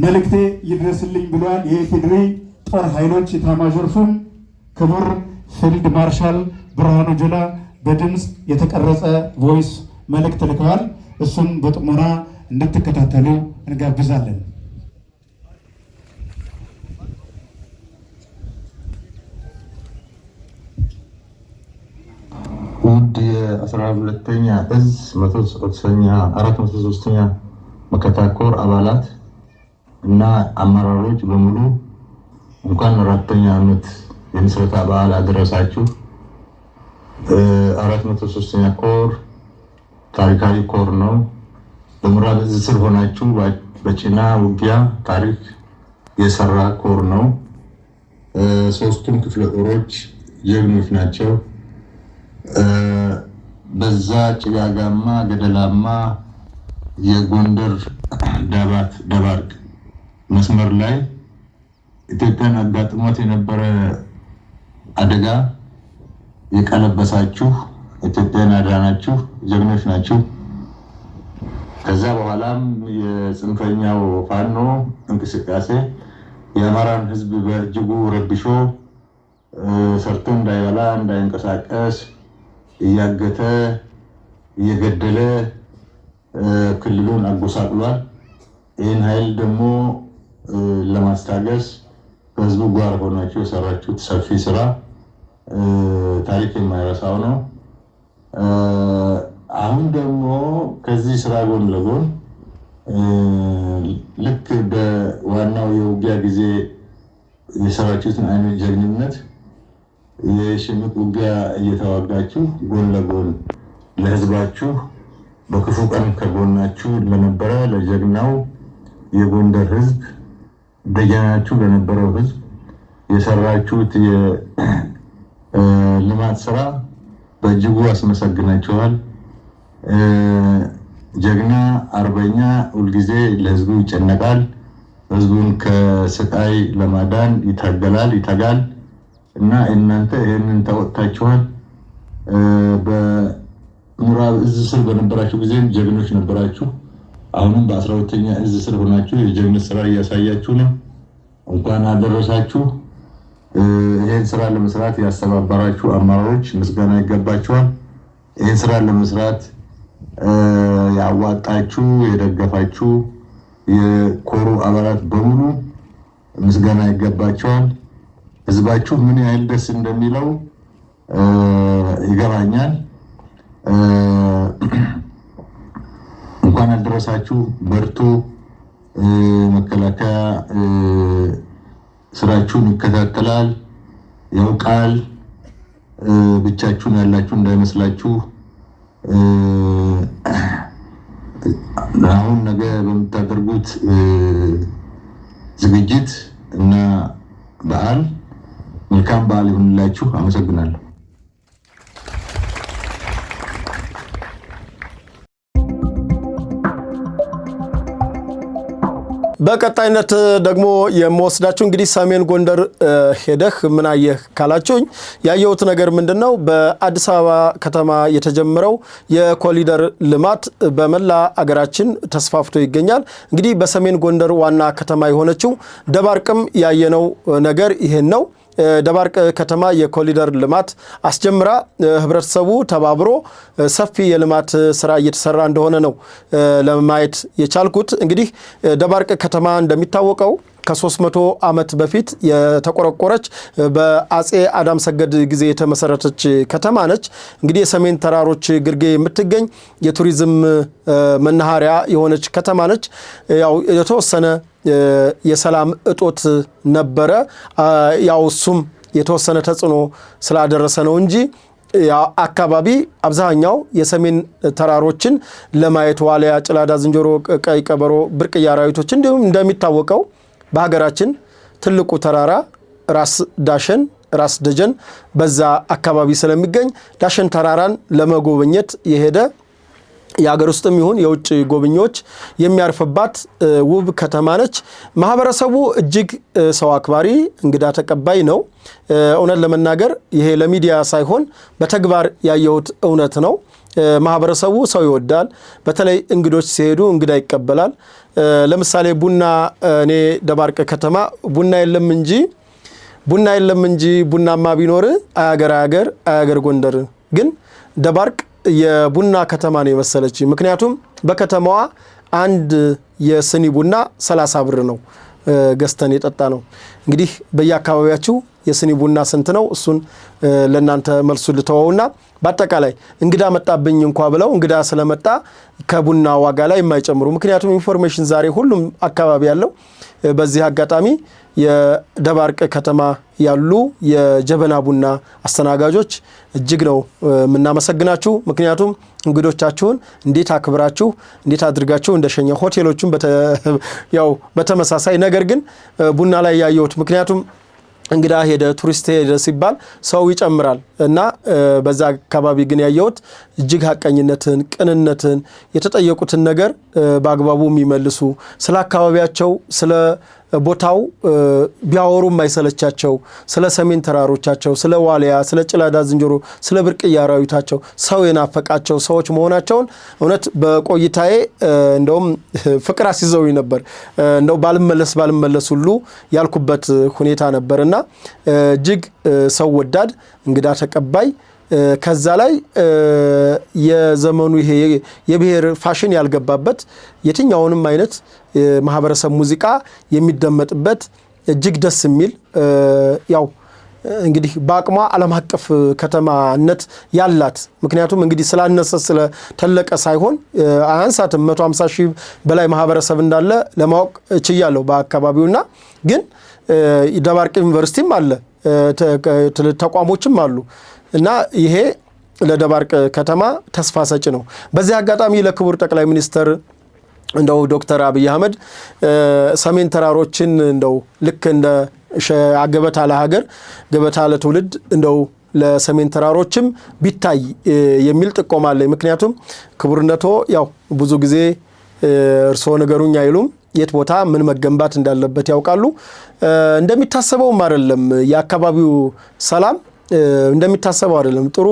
መልእክቴ ይድረስልኝ ብሏል። የኢፌዴሪ ጦር ኃይሎች ኤታማዦር ሹም ክቡር ፊልድ ማርሻል ብርሃኑ ጁላ በድምፅ የተቀረጸ ቮይስ መልእክት ልከዋል። እሱን በጥሞና እንድትከታተሉ እንጋብዛለን። ውድ የ12ኛ እዝ 403ኛ መከታ ኮር አባላት እና አመራሮች በሙሉ እንኳን 4ኛ ዓመት የምስረታ በዓል አደረሳችሁ። 403ኛ ኮር ታሪካዊ ኮር ነው። በምዕራብ እዝ ስር ሆናችሁ በጭና ውጊያ ታሪክ የሰራ ኮር ነው። ሶስቱም ክፍለ ጦሮች ጀግኖች ናቸው። በዛ ጭጋጋማ ገደላማ የጎንደር ዳባት ደባርቅ መስመር ላይ ኢትዮጵያን አጋጥሞት የነበረ አደጋ የቀለበሳችሁ ኢትዮጵያን አዳናችሁ ጀግኖች ናችሁ። ከዛ በኋላም የጽንፈኛው ፋኖ እንቅስቃሴ የአማራን ህዝብ በእጅጉ ረብሾ ሰርቶ እንዳይበላ እንዳይንቀሳቀስ እያገተ እየገደለ ክልሉን አጎሳቅሏል። ይህን ኃይል ደግሞ ለማስታገስ በህዝቡ ጋር ሆናችሁ የሰራችሁት ሰፊ ስራ ታሪክ የማይረሳው ነው። አሁን ደግሞ ከዚህ ስራ ጎን ለጎን ልክ በዋናው የውጊያ ጊዜ የሰራችሁትን አይነት ጀግንነት የሽምቅ ውጊያ እየተዋጋችሁ ጎን ለጎን ለህዝባችሁ በክፉ ቀን ከጎናችሁ ለነበረ ለጀግናው የጎንደር ህዝብ ደጀናችሁ ለነበረው ህዝብ የሰራችሁት የልማት ስራ በእጅጉ አስመሰግናችኋል። ጀግና አርበኛ ሁልጊዜ ለህዝቡ ይጨነቃል። ህዝቡን ከስቃይ ለማዳን ይታጋል እና እናንተ ይህንን ተወጥታችኋል። በምዕራብ እዝ ስር በነበራችሁ ጊዜ ጀግኖች ነበራችሁ። አሁንም በ12ኛ እዝ ስር ሆናችሁ የጀግንነት ስራ እያሳያችሁ ነው። እንኳን አደረሳችሁ። ይህን ስራ ለመስራት ያስተባበራችሁ አመራሮች ምስጋና ይገባችኋል። ይህን ስራ ለመስራት ያዋጣችሁ የደገፋችሁ የኮሩ አባላት በሙሉ ምስጋና ይገባችኋል። ህዝባችሁ ምን ያህል ደስ እንደሚለው ይገባኛል። እንኳን አደረሳችሁ። በርቱ። መከላከያ ስራችሁን ይከታተላል፣ ያውቃል። ብቻችሁን ያላችሁ እንዳይመስላችሁ። አሁን ነገ በምታደርጉት ዝግጅት እና በዓል መልካም በዓል ይሁንላችሁ። አመሰግናለሁ። በቀጣይነት ደግሞ የምወስዳችሁ እንግዲህ ሰሜን ጎንደር ሄደህ ምን አየህ ካላችሁኝ ያየሁት ነገር ምንድነው? በአዲስ አበባ ከተማ የተጀመረው የኮሪደር ልማት በመላ አገራችን ተስፋፍቶ ይገኛል። እንግዲህ በሰሜን ጎንደር ዋና ከተማ የሆነችው ደባርቅም ያየነው ነገር ይሄን ነው። ደባርቅ ከተማ የኮሪደር ልማት አስጀምራ ህብረተሰቡ ተባብሮ ሰፊ የልማት ስራ እየተሰራ እንደሆነ ነው ለማየት የቻልኩት። እንግዲህ ደባርቅ ከተማ እንደሚታወቀው ከ300 ዓመት በፊት የተቆረቆረች በአጼ አዳም ሰገድ ጊዜ የተመሰረተች ከተማ ነች። እንግዲህ የሰሜን ተራሮች ግርጌ የምትገኝ የቱሪዝም መናኸሪያ የሆነች ከተማ ነች። ያው የተወሰነ የሰላም እጦት ነበረ። ያው እሱም የተወሰነ ተጽዕኖ ስላደረሰ ነው እንጂ አካባቢ አብዛኛው የሰሜን ተራሮችን ለማየት ዋልያ፣ ጭላዳ ዝንጀሮ፣ ቀይ ቀበሮ፣ ብርቅዬ አራዊቶች እንዲሁም እንደሚታወቀው በሀገራችን ትልቁ ተራራ ራስ ዳሸን ራስ ደጀን በዛ አካባቢ ስለሚገኝ ዳሸን ተራራን ለመጎብኘት የሄደ የሀገር ውስጥም ይሁን የውጭ ጎብኚዎች የሚያርፍባት ውብ ከተማ ነች። ማህበረሰቡ እጅግ ሰው አክባሪ፣ እንግዳ ተቀባይ ነው። እውነት ለመናገር ይሄ ለሚዲያ ሳይሆን በተግባር ያየሁት እውነት ነው። ማህበረሰቡ ሰው ይወዳል። በተለይ እንግዶች ሲሄዱ እንግዳ ይቀበላል። ለምሳሌ ቡና እኔ ደባርቅ ከተማ ቡና የለም እንጂ ቡናማ ቢኖር አያገር ጎንደር። ግን ደባርቅ የቡና ከተማ ነው የመሰለች። ምክንያቱም በከተማዋ አንድ የስኒ ቡና 30 ብር ነው ገዝተን የጠጣ ነው። እንግዲህ በየአካባቢያችሁ የስኒ ቡና ስንት ነው? እሱን ለእናንተ መልሱ ልተወውና በአጠቃላይ እንግዳ መጣብኝ እንኳ ብለው እንግዳ ስለመጣ ከቡና ዋጋ ላይ የማይጨምሩ ምክንያቱም ኢንፎርሜሽን ዛሬ ሁሉም አካባቢ ያለው። በዚህ አጋጣሚ የደባርቅ ከተማ ያሉ የጀበና ቡና አስተናጋጆች እጅግ ነው የምናመሰግናችሁ። ምክንያቱም እንግዶቻችሁን እንዴት አክብራችሁ እንዴት አድርጋችሁ እንደሸኘ ሆቴሎቹን ያው በተመሳሳይ ነገር ግን ቡና ላይ ያየሁት ምክንያቱም እንግዳ ሄደ ቱሪስት ሄደ ሲባል ሰው ይጨምራል እና በዛ አካባቢ ግን ያየሁት እጅግ ሐቀኝነትን፣ ቅንነትን፣ የተጠየቁትን ነገር በአግባቡ የሚመልሱ ስለ አካባቢያቸው ስለ ቦታው ቢያወሩ የማይሰለቻቸው ስለ ሰሜን ተራሮቻቸው ስለ ዋልያ፣ ስለ ጭላዳ ዝንጀሮ፣ ስለ ብርቅዬ አራዊታቸው ሰው የናፈቃቸው ሰዎች መሆናቸውን እውነት በቆይታዬ እንደውም ፍቅር አስይዘውኝ ነበር። እንደው ባልመለስ ሁሉ ያልኩበት ሁኔታ ነበርና እጅግ ሰው ወዳድ እንግዳ ተቀባይ ከዛ ላይ የዘመኑ ይሄ የብሔር ፋሽን ያልገባበት የትኛውንም አይነት ማህበረሰብ ሙዚቃ የሚደመጥበት እጅግ ደስ የሚል ያው እንግዲህ በአቅሟ ዓለም አቀፍ ከተማነት ያላት ምክንያቱም እንግዲህ ስላነሰ ስለተለቀ ሳይሆን አያንሳትም 150 ሺህ በላይ ማህበረሰብ እንዳለ ለማወቅ ችያለሁ በአካባቢውና ግን ደባርቅ ዩኒቨርሲቲም አለ ተቋሞችም አሉ እና ይሄ ለደባርቅ ከተማ ተስፋ ሰጪ ነው። በዚህ አጋጣሚ ለክቡር ጠቅላይ ሚኒስትር እንደው ዶክተር አብይ አህመድ ሰሜን ተራሮችን እንደው ልክ እንደ ገበታ ለሀገር ገበታ ለትውልድ እንደው ለሰሜን ተራሮችም ቢታይ የሚል ጥቆማ አለ። ምክንያቱም ክቡርነቶ ያው ብዙ ጊዜ እርስዎ ነገሩኝ አይሉም የት ቦታ ምን መገንባት እንዳለበት ያውቃሉ። እንደሚታሰበውም አይደለም የአካባቢው ሰላም እንደሚታሰበው አይደለም። ጥሩ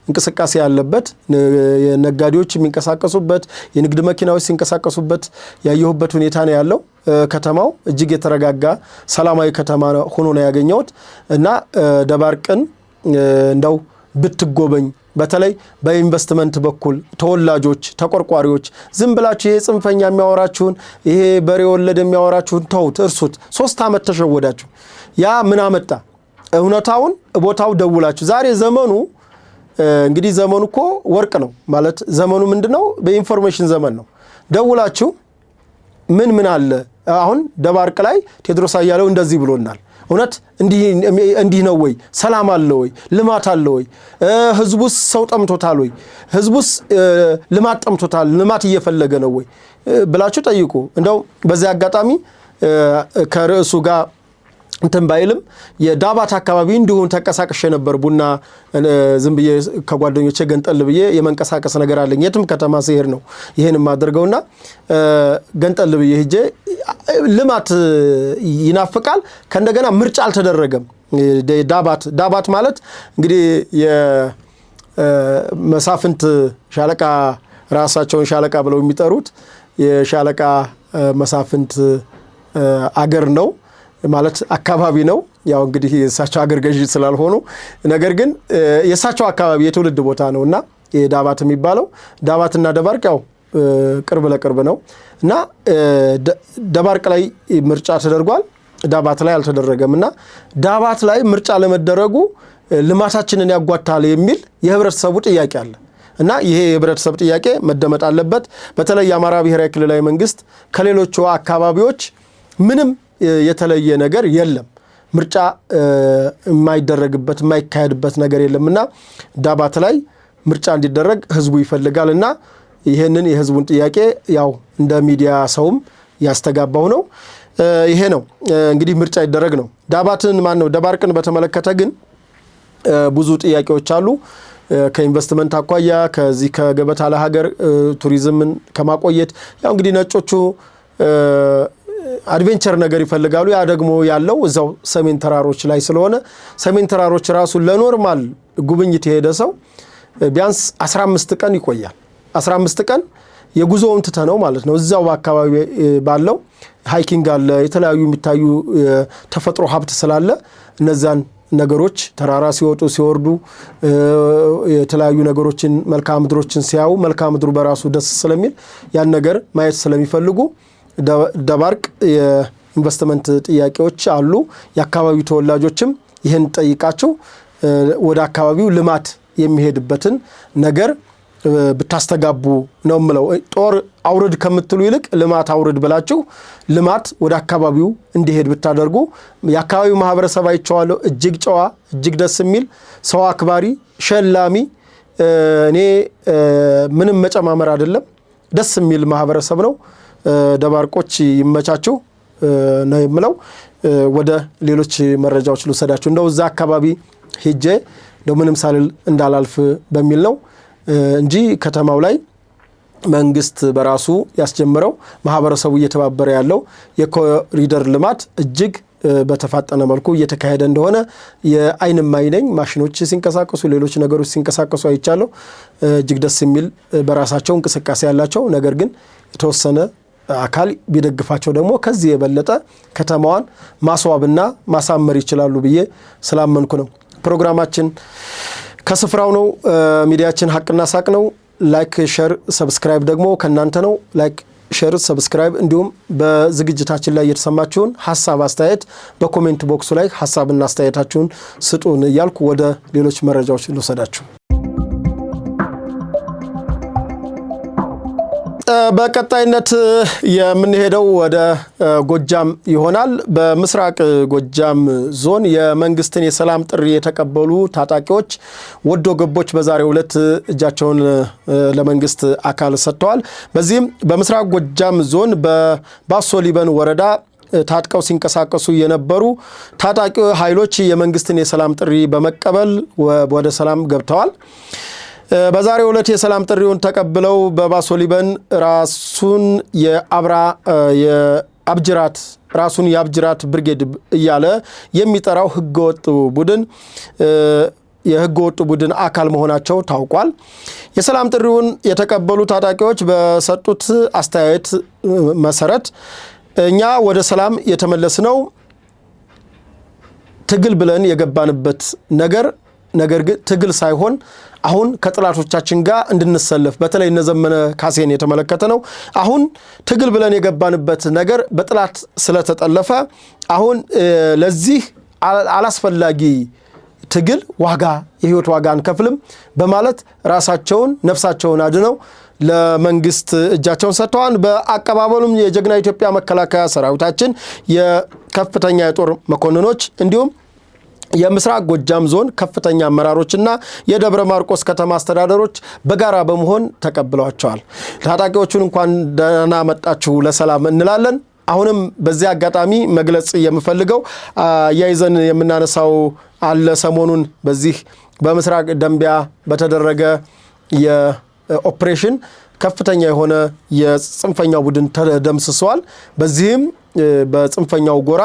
እንቅስቃሴ ያለበት ነጋዴዎች የሚንቀሳቀሱበት የንግድ መኪናዎች ሲንቀሳቀሱበት ያየሁበት ሁኔታ ነው ያለው። ከተማው እጅግ የተረጋጋ ሰላማዊ ከተማ ሆኖ ነው ያገኘሁት እና ደባርቅን እንደው ብትጎበኝ በተለይ በኢንቨስትመንት በኩል ተወላጆች ተቆርቋሪዎች ዝም ብላችሁ ይሄ ጽንፈኛ የሚያወራችሁን ይሄ በሬ ወለድ የሚያወራችሁን ተውት፣ እርሱት። 3 ዓመት ተሸወዳችሁ። ያ ምን አመጣ? እውነታውን ቦታው ደውላችሁ ዛሬ ዘመኑ እንግዲህ ዘመኑ እኮ ወርቅ ነው ማለት ዘመኑ ምንድነው በኢንፎርሜሽን ዘመን ነው ደውላችሁ ምን አለ አሁን ደባርቅ ላይ ቴድሮስ አያለው እንደዚህ ብሎናል እውነት እንዲህ ነው ወይ ሰላም አለ ወይ ልማት አለ ወይ ህዝቡስ ሰው ጠምቶታል ወይ ህዝቡስ ልማት ጠምቶታል ልማት እየፈለገ ነው ወይ ብላችሁ ጠይቁ እንደው በዚህ አጋጣሚ ከርዕሱ ጋር እንትን ባይልም የዳባት አካባቢ እንዲሁን ተቀሳቀሽ ነበር ቡና ዝም ብዬ ከጓደኞቼ ገንጠል ብዬ የመንቀሳቀስ ነገር አለኝ የትም ከተማ ሲሄድ ነው ይሄን ማድርገውና ገንጠል ብዬ ሄጄ ልማት ይናፍቃል ከእንደገና ምርጫ አልተደረገም ዳባት ማለት እንግዲህ የመሳፍንት ሻለቃ ራሳቸውን ሻለቃ ብለው የሚጠሩት የሻለቃ መሳፍንት አገር ነው ማለት አካባቢ ነው ያው እንግዲህ የሳቸው አገር ገዢ ስላልሆኑ ነገር ግን የሳቸው አካባቢ የትውልድ ቦታ ነውና የዳባት የሚባለው ዳባትና ደባርቅ ያው ቅርብ ለቅርብ ነውና ደባርቅ ላይ ምርጫ ተደርጓል ዳባት ላይ አልተደረገምና ዳባት ላይ ምርጫ ለመደረጉ ልማታችንን ያጓታል የሚል የህብረተሰቡ ጥያቄ አለ እና ይሄ የህብረተሰብ ጥያቄ መደመጥ አለበት በተለይ የአማራ ብሔራዊ ክልላዊ መንግስት ከሌሎቹ አካባቢዎች ምንም የተለየ ነገር የለም ምርጫ የማይደረግበት የማይካሄድበት ነገር የለምና ዳባት ላይ ምርጫ እንዲደረግ ህዝቡ ይፈልጋልና ይሄንን የህዝቡን ጥያቄ ያው እንደ ሚዲያ ሰውም ያስተጋባው ነው ይሄ ነው እንግዲህ ምርጫ ይደረግ ነው ዳባትን ማን ነው ደባርቅን በተመለከተ ግን ብዙ ጥያቄዎች አሉ ከኢንቨስትመንት አቋያ ከዚህ ከገበታ ለሀገር ቱሪዝምን ከማቆየት ያው እንግዲህ ነጮቹ አድቬንቸር ነገር ይፈልጋሉ ያ ደግሞ ያለው እዛው ሰሜን ተራሮች ላይ ስለሆነ ሰሜን ተራሮች ራሱ ለኖርማል ጉብኝት የሄደ ሰው ቢያንስ 15 ቀን ይቆያል 15 ቀን የጉዞውን ተተነው ማለት ነው እዛው አካባቢ ባለው ሃይኪንግ አለ የተለያዩ የሚታዩ ተፈጥሮ ሀብት ስላለ እነዛን ነገሮች ተራራ ሲወጡ ሲወርዱ የተለያዩ ነገሮችን መልካም ምድሮችን ሲያዩ መልካም ምድሩ በራሱ ደስ ስለሚል ያን ነገር ማየት ስለሚፈልጉ ደባርቅ የኢንቨስትመንት ጥያቄዎች አሉ የአካባቢው ተወላጆችም ይሄን ጠይቃቸው ወደ አካባቢው ልማት የሚሄድበትን ነገር ብታስተጋቡ ነው ምለው ጦር አውርድ ከምትሉ ይልቅ ልማት አውርድ ብላችሁ ልማት ወደ አካባቢው እንዲሄድ ብታደርጉ የአካባቢው ማህበረሰብ አይቻለው እጅግ ጨዋ እጅግ ደስ የሚል ሰው አክባሪ ሸላሚ እኔ ምንም መጨማመር አይደለም ደስ የሚል ማህበረሰብ ነው ደባርቆች ይመቻቸው ነው የምለው ወደ ሌሎች መረጃዎች ልውሰዳችሁ እንደው እዛ አካባቢ ሄጄ እንደው ምንም ሳልል እንዳላልፍ በሚል ነው እንጂ ከተማው ላይ መንግስት በራሱ ያስጀምረው ማህበረሰቡ እየተባበረ ያለው የኮሪደር ልማት እጅግ በተፋጠነ መልኩ እየተካሄደ እንደሆነ የአይን ማይነኝ ማሽኖች ሲንቀሳቀሱ ሌሎች ነገሮች ሲንቀሳቀሱ አይቻለው እጅግ ደስ የሚል በራሳቸው እንቅስቃሴ ያላቸው ነገር ግን የተወሰነ አካል ቢደግፋቸው ደግሞ ከዚህ የበለጠ ከተማዋን ማስዋብና ማሳመር ይችላሉ ብዬ ስላመንኩ ነው ፕሮግራማችን ከስፍራው ነው ሚዲያችን ሐቅና ሳቅ ነው ላይክ ሼር ሰብስክራይብ ደግሞ ከናንተ ነው ላይክ ሼር ሰብስክራይብ እንዲሁም በዝግጅታችን ላይ የተሰማችሁን ሐሳብ አስተያየት በኮሜንት ቦክሱ ላይ ሐሳብና አስተያየታችሁን ስጡን እያልኩ ወደ ሌሎች መረጃዎች ልወሰዳችሁ በቀጣይነት የምንሄደው ወደ ጎጃም ይሆናል በምስራቅ ጎጃም ዞን የመንግስትን የሰላም ጥሪ የተቀበሉ ታጣቂዎች ወዶ ገቦች በዛሬው ዕለት እጃቸውን ለመንግስት አካል ሰጥተዋል በዚህም በምስራቅ ጎጃም ዞን በባሶ ሊበን ወረዳ ታጥቀው ሲንቀሳቀሱ የነበሩ ታጣቂ ኃይሎች የመንግስትን የሰላም ጥሪ በመቀበል ወደ ሰላም ገብተዋል በዛሬው ዕለት የሰላም ጥሪውን ተቀብለው በባሶ ሊበን ራሱን የአብጅራት ብርጌድ እያለ የሚጠራው ህገወጥ ቡድን የህገወጥ ቡድን አካል መሆናቸው ታውቋል የሰላም ጥሪውን የተቀበሉ ታጣቂዎች በሰጡት አስተያየት መሰረት እኛ ወደ ሰላም የተመለስነው ትግል ብለን የገባንበት ነገር ግን ትግል ሳይሆን አሁን ከጥላቶቻችን ጋር እንድንሰለፍ በተለይ እነዘመነ ካሴን የተመለከተ ነው አሁን ትግል ብለን የገባንበት ነገር በጥላት ስለተጠለፈ አሁን ለዚህ አላስፈላጊ ትግል ዋጋ የህይወት ዋጋ አንከፍልም በማለት ራሳቸውን ነፍሳቸውን አድነው ለመንግስት እጃቸውን ሰጥተዋል። በአቀባበሉም የጀግና ኢትዮጵያ መከላከያ ሰራዊታችን የከፍተኛ የጦር መኮንኖች እንዲሁም የምስራቅ ጎጃም ዞን ከፍተኛ አመራሮችና የደብረ ማርቆስ ከተማ አስተዳደሮች በጋራ በመሆን ተቀብለዋቸዋል። ታጣቂዎቹን እንኳን ደህና መጣችሁ ለሰላም እንላለን። አሁንም በዚህ አጋጣሚ መግለጽ የምፈልገው ያይዘን የምናነሳው አለ። ሰሞኑን በዚህ በምስራቅ ደንቢያ በተደረገ የኦፕሬሽን ከፍተኛ የሆነ የጽንፈኛው ቡድን ተደምስሷል። በዚህም በጽንፈኛው ጎራ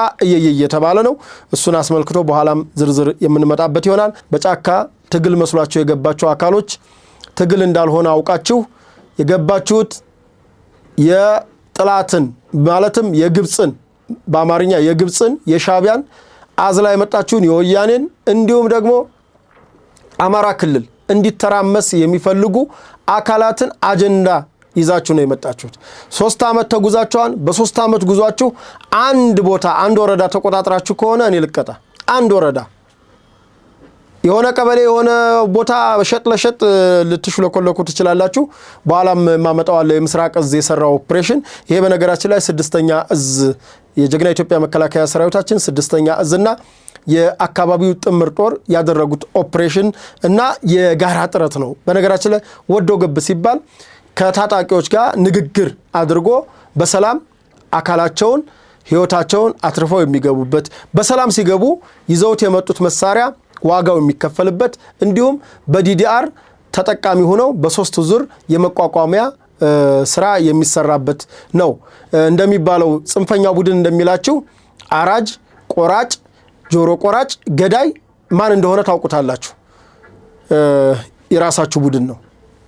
እየተባለ ነው። እሱን አስመልክቶ በኋላም ዝርዝር የምንመጣበት ይሆናል። በጫካ ትግል መስሏቸው የገባቸው አካሎች ትግል እንዳልሆነ አውቃችሁ የገባችሁት የጥላትን ማለትም የግብፅን በአማርኛ የግብፅን የሻቢያን አዝላ የመጣችሁን የወያኔን እንዲሁም ደግሞ አማራ ክልል እንዲተራመስ የሚፈልጉ አካላትን አጀንዳ ይዛችሁ ነው የመጣችሁት። 3 ዓመት ተጉዛችኋል። በ3 ዓመት ጉዟችሁ አንድ ቦታ አንድ ወረዳ ተቆጣጥራችሁ ከሆነ እኔ ልቀጣ። አንድ ወረዳ የሆነ ቀበሌ የሆነ ቦታ ሸጥ ለሸጥ ልትሽለኮለኩ ትችላላችሁ። በኋላም ማመጣዋለ የምስራቅ እዝ የሰራው ኦፕሬሽን ይሄ በነገራችን ላይ 6ኛ እዝ የጀግና ኢትዮጵያ መከላከያ ሰራዊታችን 6ኛ እዝና የአካባቢው ጥምር ጦር ያደረጉት ኦፕሬሽን እና የጋራ ጥረት ነው። በነገራችን ላይ ወዶ ገብ ሲባል ከታጣቂዎች ጋር ንግግር አድርጎ በሰላም አካላቸውን ህይወታቸውን አትርፈው የሚገቡበት በሰላም ሲገቡ ይዘውት የመጡት መሳሪያ ዋጋው የሚከፈልበት እንዲሁም በዲዲአር ተጠቃሚ ሆነው በ3 ዙር የመቋቋሚያ ስራ የሚሰራበት ነው። እንደሚባለው ጽንፈኛው ቡድን እንደሚላችሁ አራጅ፣ ቆራጭ፣ ጆሮ ቆራጭ፣ ገዳይ ማን እንደሆነ ታውቁታላችሁ። የራሳችሁ ቡድን ነው።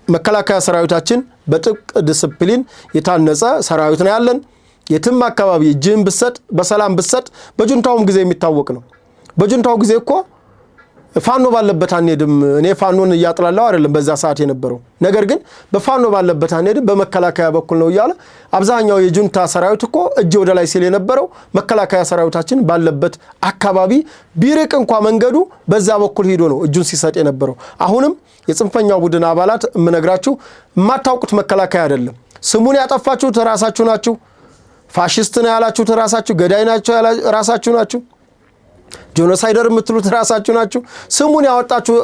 መከላከያ ሰራዊታችን በጥብቅ ዲሲፕሊን የታነጸ ሰራዊት ነው ያለን። የትም አካባቢ እጅን ብሰጥ በሰላም ብሰጥ በጁንታውም ጊዜ የሚታወቅ ነው። በጁንታው ጊዜ እኮ ፋኖ ባለበት አንሄድም። እኔ ፋኖን እያጥላላው አይደለም በዛ ሰዓት የነበረው ነገር ግን በፋኖ ባለበት አንሄድም በመከላከያ በኩል ነው እያለ አብዛኛው የጁንታ ሰራዊት እኮ እጅ ወደ ላይ ሲል የነበረው መከላከያ ሰራዊታችን ባለበት አካባቢ ቢርቅ እንኳን መንገዱ በዛ በኩል ሄዶ ነው እጁን ሲሰጥ የነበረው። አሁንም የጽንፈኛው ቡድን አባላት የምነግራችሁ የማታውቁት መከላከያ አይደለም። ስሙን ያጠፋችሁት ራሳችሁ ናችሁ። ፋሺስት ነው ያላችሁት ራሳችሁ፣ ገዳይ ናችሁ ራሳችሁ ናችሁ። ጄኖሳይደር የምትሉት ራሳችሁ ናችሁ። ስሙን ያወጣችሁ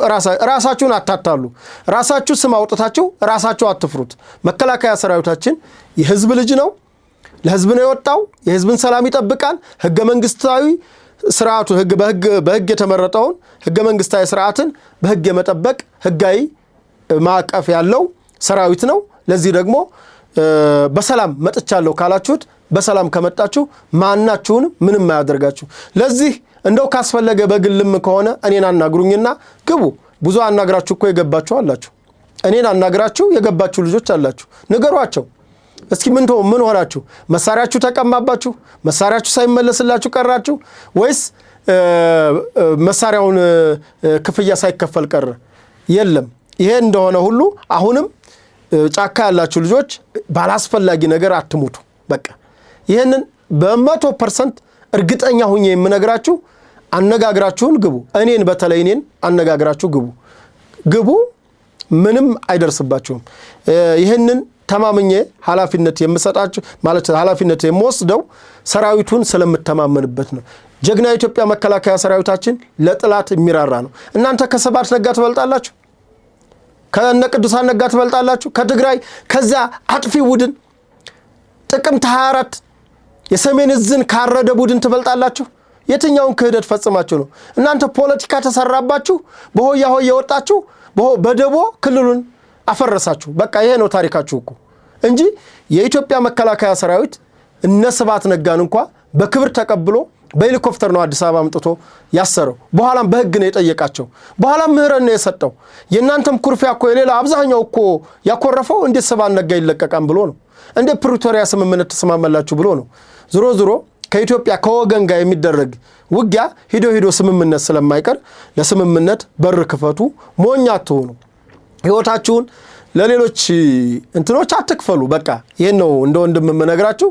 ራሳችሁን አታታሉ። ራሳችሁ ስም አውጥታችሁ ራሳችሁ አትፍሩት። መከላከያ ሰራዊታችን የህዝብ ልጅ ነው። ለህዝብ ነው የወጣው። የህዝብን ሰላም ይጠብቃል። ህገ መንግስታዊ ስርዓቱ በህግ የተመረጠውን ህገ መንግስታዊ ስርዓትን በህግ የመጠበቅ ህጋዊ ማዕቀፍ ያለው ሰራዊት ነው። ለዚህ ደግሞ በሰላም መጥቻለሁ ካላችሁት በሰላም ከመጣችሁ ማናችሁን ምንም አያደርጋችሁ። ለዚህ እንደው ካስፈለገ በግልም ከሆነ እኔን አናግሩኝና ግቡ። ብዙ አናግራችሁ እኮ የገባችሁ አላችሁ። እኔን አናግራችሁ የገባችሁ ልጆች አላችሁ። ንገሯቸው እስኪ ምን ሆናችሁ? መሳሪያችሁ ተቀማባችሁ? መሳሪያችሁ ሳይመለስላችሁ ቀራችሁ? ወይስ መሳሪያውን ክፍያ ሳይከፈል ቀረ? የለም። ይሄ እንደሆነ ሁሉ አሁንም ጫካ ያላችሁ ልጆች ባላስፈላጊ ነገር አትሙቱ። በቃ ይሄንን በ100% እርግጠኛ ሁኜ የምነግራችሁ አነጋግራችሁን ግቡ። እኔን በተለይ እኔን አነጋግራችሁ ግቡ። ምንም አይደርስባችሁም። ይሄንን ተማምኜ ኃላፊነት የምሰጣችሁ ማለት ኃላፊነት የምወስደው ሰራዊቱን ስለምተማመንበት ነው። ጀግና ኢትዮጵያ መከላከያ ሰራዊታችን ለጥላት የሚራራ ነው። እናንተ ከሰባት ነጋ ትበልጣላችሁ፣ ከነ ቅዱሳን ነጋ ትበልጣላችሁ። ከትግራይ ከዛ አጥፊ ቡድን ጥቅምት 24 የሰሜን እዝን ካረደ ቡድን ትበልጣላችሁ። የትኛውን ክህደት ፈጽማችሁ ነው? እናንተ ፖለቲካ ተሰራባችሁ፣ በሆያ ሆያ ወጣችሁ፣ በደቦ ክልሉን አፈረሳችሁ። በቃ ይሄ ነው ታሪካችሁ እኮ እንጂ የኢትዮጵያ መከላከያ ሰራዊት እነ ስብሐት ነጋን እንኳን በክብር ተቀብሎ በሄሊኮፕተር ነው አዲስ አበባ አምጥቶ ያሰረው። በኋላም በህግ ነው የጠየቃቸው። በኋላም ምህረት ነው የሰጠው። የእናንተም ኩርፊያ እኮ የሌላ አብዛኛው እኮ ያኮረፈው እንዴት ስብሐት ነጋ ይለቀቃም ብሎ ነው። እንደ ፕሪቶሪያ ስምምነት ተስማማላችሁ ብሎ ነው። ዝሮ ከኢትዮጵያ ከወገን ጋር የሚደረግ ውጊያ ሂዶ ስምምነት ስለማይቀር ለስምምነት በር ክፈቱ። ሞኝ አትሆኑ። ህይወታችሁን ለሌሎች እንትኖች አትክፈሉ። በቃ ይሄን ነው እንደ ወንድም የምነግራችሁ።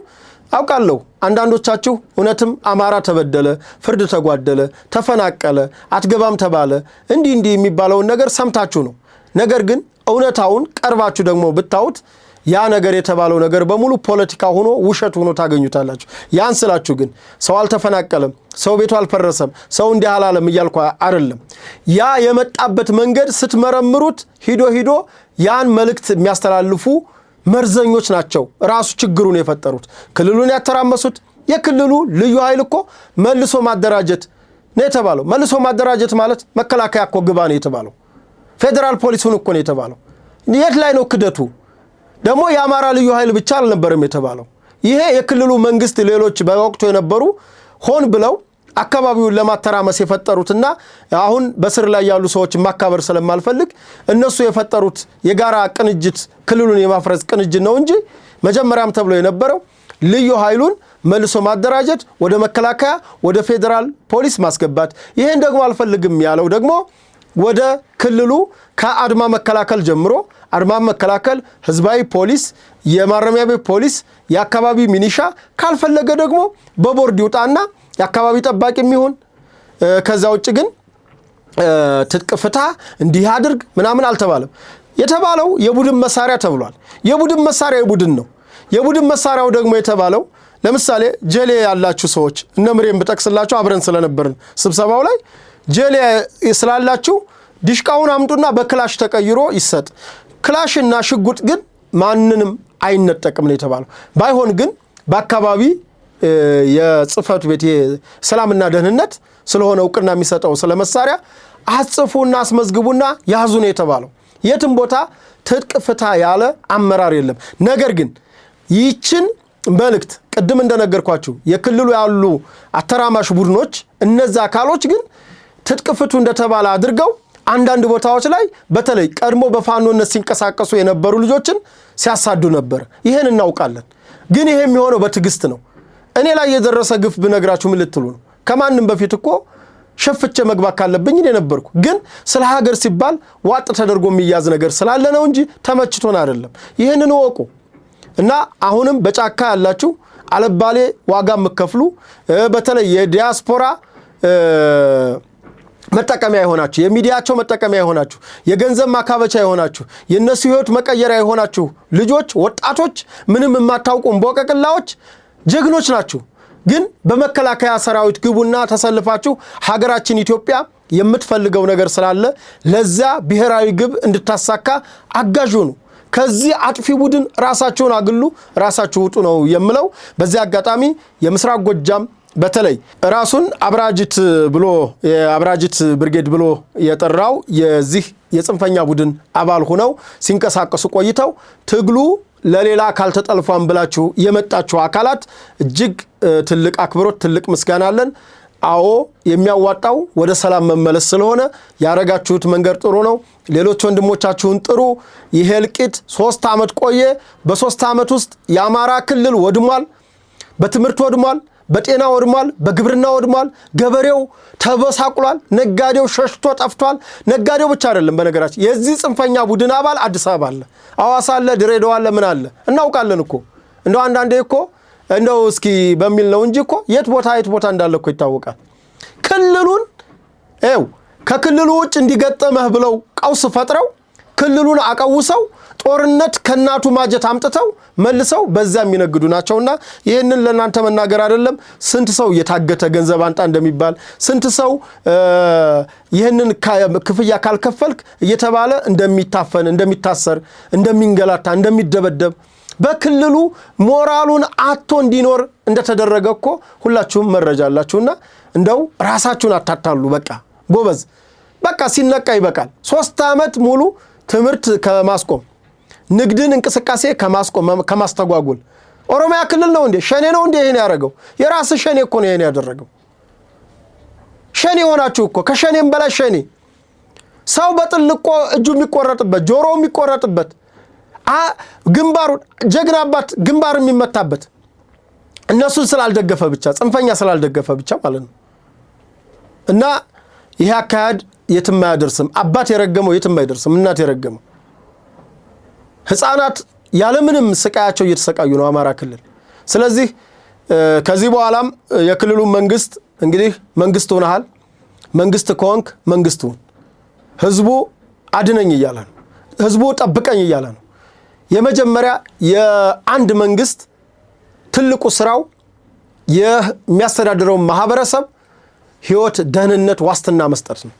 አውቃለሁ አንዳንዶቻችሁ እውነትም አማራ ተበደለ፣ ፍርድ ተጓደለ፣ ተፈናቀለ፣ አትገባም ተባለ እንዲህ የሚባለውን ነገር ሰምታችሁ ነው። ነገር ግን እውነታውን ቀርባችሁ ደግሞ ብታዩት ያ ነገር የተባለው ነገር በሙሉ ፖለቲካ ሆኖ ውሸት ሆኖ ታገኙታላችሁ። ያን ስላችሁ ግን ሰው አልተፈናቀለም፣ ሰው ቤቱ አልፈረሰም፣ ሰው እንዲህ አላለም እያልኩ አይደለም። ያ የመጣበት መንገድ ስትመረምሩት ሂዶ ያን መልእክት የሚያስተላልፉ መርዘኞች ናቸው ራሱ ችግሩን የፈጠሩት ክልሉን ያተራመሱት። የክልሉ ልዩ ኃይል እኮ መልሶ ማደራጀት ነው የተባለው። መልሶ ማደራጀት ማለት መከላከያ እኮ ግባ ነው የተባለው። ፌደራል ፖሊሱን እኮ ነው የተባለው። የት ላይ ነው ክደቱ? ደግሞ የአማራ ልዩ ኃይል ብቻ አልነበረም የተባለው። ይሄ የክልሉ መንግስት ሌሎች በወቅቱ የነበሩ ሆን ብለው አካባቢውን ለማተራመስ የፈጠሩትና አሁን በስር ላይ ያሉ ሰዎች ማካበር ስለማልፈልግ እነሱ የፈጠሩት የጋራ ቅንጅት ክልሉን የማፍረስ ቅንጅት ነው እንጂ መጀመሪያም ተብሎ የነበረው ልዩ ኃይሉን መልሶ ማደራጀት፣ ወደ መከላከያ ወደ ፌደራል ፖሊስ ማስገባት። ይሄን ደግሞ አልፈልግም ያለው ደግሞ ወደ ክልሉ ከአድማ መከላከል ጀምሮ አድማ መከላከል፣ ህዝባዊ ፖሊስ፣ የማረሚያ ቤት ፖሊስ፣ የአካባቢ ሚኒሻ ካልፈለገ ደግሞ በቦርድ ይውጣና የአካባቢ ጠባቂ የሚሆን ከዛ ውጭ ግን ትጥቅ ፍታ እንዲህ አድርግ ምናምን አልተባለም። የተባለው የቡድን መሳሪያ ተብሏል። የቡድን መሳሪያ የቡድን ነው። የቡድን መሳሪያው ደግሞ የተባለው ለምሳሌ ጀሌ ያላችሁ ሰዎች እነ ምሬም ብጠቅስላችሁ አብረን ስለነበርን ስብሰባው ላይ ጀሌ ስላላችሁ ዲሽቃውን አምጡና በክላሽ ተቀይሮ ይሰጥ። ክላሽና ሽጉጥ ግን ማንንም አይነጠቅም ነው የተባለው። ባይሆን ግን በአካባቢ የጽፈቱ ቤት ሰላምና ደህንነት ስለሆነ እውቅና የሚሰጠው ስለመሳሪያ አጽፉና አስመዝግቡና ያዙ ነው የተባለው። የትም ቦታ ትጥቅ ፍታ ያለ አመራር የለም። ነገር ግን ይችን መልእክት ቅድም እንደነገርኳችሁ የክልሉ ያሉ አተራማሽ ቡድኖች እነዛ አካሎች ግን ትጥቅ ፍቱ እንደተባለ አድርገው አንዳንድ ቦታዎች ላይ በተለይ ቀድሞ በፋኖነት ሲንቀሳቀሱ የነበሩ ልጆችን ሲያሳዱ ነበር። ይሄን እናውቃለን። ግን ይሄ የሚሆነው በትዕግስት ነው። እኔ ላይ የደረሰ ግፍ ብነግራችሁ ምን ልትሉ ነው? ከማንም በፊት እኮ ሸፍቼ መግባት ካለብኝ እኔ ነበርኩ። ግን ስለ ሀገር ሲባል ዋጥ ተደርጎ የሚያዝ ነገር ስላለ ነው እንጂ ተመችቶን አይደለም። ይሄንን ወቁ እና አሁንም በጫካ ያላችሁ አለባሌ ዋጋ የምትከፍሉ በተለይ የዲያስፖራ መጠቀሚያ የሆናችሁ የሚዲያቸው መጠቀሚያ የሆናችሁ የገንዘብ ማካበቻ የሆናችሁ የነሱ ህይወት መቀየሪያ የሆናችሁ ልጆች ወጣቶች ምንም የማታውቁ እንቦቀቅላዎች ጀግኖች ናችሁ። ግን በመከላከያ ሰራዊት ግቡና ተሰልፋችሁ ሀገራችን ኢትዮጵያ የምትፈልገው ነገር ስላለ ለዛ ብሔራዊ ግብ እንድታሳካ አጋዥ ሁኑ። ከዚህ አጥፊ ቡድን ራሳችሁን አግሉ፣ ራሳችሁ ውጡ ነው የምለው። በዚህ አጋጣሚ የምስራቅ ጎጃም በተለይ ራሱን አብራጅት ብሎ የአብራጅት ብርጌድ ብሎ የጠራው የዚህ የጽንፈኛ ቡድን አባል ሆነው ሲንቀሳቀሱ ቆይተው ትግሉ ለሌላ አካል ተጠልፏን ብላችሁ የመጣችሁ አካላት እጅግ ትልቅ አክብሮት ትልቅ ምስጋና አለን። አዎ የሚያዋጣው ወደ ሰላም መመለስ ስለሆነ ያረጋችሁት መንገድ ጥሩ ነው። ሌሎች ወንድሞቻችሁን ጥሩ። ይሄ እልቂት 3 ዓመት ቆየ። በ3 ዓመት ውስጥ የአማራ ክልል ወድሟል፣ በትምህርት ወድሟል፣ በጤና ወድሟል፣ በግብርና ወድሟል። ገበሬው ተበሳቅሏል። ነጋዴው ሸሽቶ ጠፍቷል። ነጋዴው ብቻ አይደለም በነገራችን የዚህ ጽንፈኛ ቡድን አባል አዲስ አበባ አለ፣ አዋሳ አለ፣ ድሬዳዋ አለ፣ ምን አለ እናውቃለን እኮ። እንደው አንዳንዴ እኮ እንደው እስኪ በሚል ነው እንጂ እኮ የት ቦታ እንዳለ እኮ ይታወቃል። ክልሉን ከክልሉ ውጭ እንዲገጠመህ ብለው ቀውስ ፈጥረው ክልሉን አቀውሰው ጦርነት ከናቱ ማጀት አምጥተው መልሰው በዛ የሚነግዱ ናቸውና ይሄንን ለናንተ መናገር አይደለም። ስንት ሰው የታገተ ገንዘብ አንጣ እንደሚባል ስንት ሰው ይሄንን ክፍያ ካልከፈልክ እየተባለ እንደሚታፈን እንደሚታሰር እንደሚንገላታ እንደሚደበደብ በክልሉ ሞራሉን አጥቶ እንዲኖር እንደተደረገ እኮ ሁላችሁም መረጃ አላችሁና እንደው ራሳችሁን አታታሉ። በቃ ጎበዝ፣ በቃ ሲነቃ ይበቃል። 3 ዓመት ሙሉ ትምህርት ከማስቆም ንግድን እንቅስቃሴ ከማስቆም ከማስተጓጉል ኦሮሚያ ክልል ነው እንዴ? ሸኔ ነው እንዴ ይሄን ያደረገው? የራስ ሸኔ እኮ ነው ይሄን ያደረገው። ሸኔ ሆናችሁ እኮ ከሸኔም በላይ ሸኔ ሰው በጥልቆ እጁ የሚቆረጥበት ጆሮው የሚቆረጥበት ግንባሩ ጀግና አባት ግንባር የሚመታበት እነሱን ስላልደገፈ ብቻ ጽንፈኛ ስላልደገፈ ብቻ ማለት ነው። እና ይሄ አካሄድ የትም አያደርስም። አባት የረገመው የትም አይደርስም። እናት የረገመው ህፃናት ያለምንም ስቃያቸው እየተሰቃዩ ነው አማራ ክልል። ስለዚህ ከዚህ በኋላም የክልሉ መንግስት እንግዲህ መንግስት ሆነሃል መንግስት ከሆንክ መንግስቱን ህዝቡ አድነኝ እያለ ነው ህዝቡ ጠብቀኝ እያለ ነው የመጀመሪያ የአንድ መንግስት ትልቁ ስራው የሚያስተዳድረው ማህበረሰብ ህይወት ደህንነት ዋስትና መስጠት ነው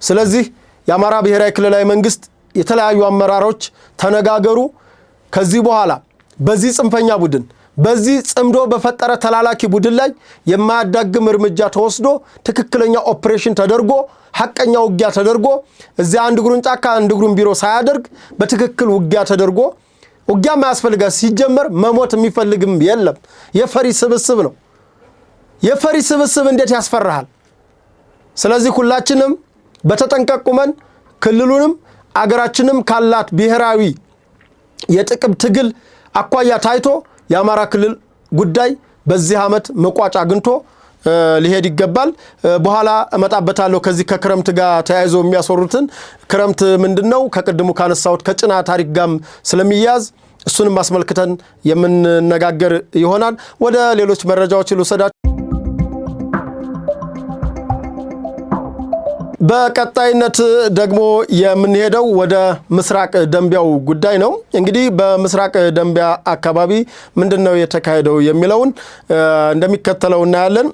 ስለዚህ የአማራ ብሔራዊ ክልላዊ መንግስት የተለያዩ አመራሮች ተነጋገሩ ከዚህ በኋላ በዚህ ጽንፈኛ ቡድን በዚህ ጽምዶ በፈጠረ ተላላኪ ቡድን ላይ የማያዳግም እርምጃ ተወስዶ ትክክለኛ ኦፕሬሽን ተደርጎ ሐቀኛ ውጊያ ተደርጎ እዚያ አንድ ግሩን ጫካ አንድ ግሩን ቢሮ ሳያደርግ በትክክል ውጊያ ተደርጎ ውጊያ ማያስፈልጋ ሲጀመር መሞት የሚፈልግም የለም የፈሪ ስብስብ ነው የፈሪ ስብስብ እንዴት ያስፈራሃል ስለዚህ ሁላችንም በተጠንቀቁመን ክልሉንም አገራችንም ካላት ብሔራዊ የጥቅም ትግል አቋያ ታይቶ የአማራ ክልል ጉዳይ በዚህ ዓመት መቋጫ አግኝቶ ሊሄድ ይገባል በኋላ እመጣበታለሁ ከዚህ ከክረምት ጋር ተያይዞ የሚያሰሩትን ክረምት ምንድነው ከቀድሙ ካነሳውት ከጭና ታሪክ ጋም ስለሚያዝ እሱንም ማስመልከተን የምንነጋገር ይሆናል ወደ ሌሎች መረጃዎች ልውሰዳችሁ በቀጣይነት ደግሞ የምንሄደው ወደ ምስራቅ ደንቢያው ጉዳይ ነው እንግዲህ በምስራቅ ደንቢያ አካባቢ ምንድነው የተካሄደው የሚለውን እንደሚከተለው እናያለን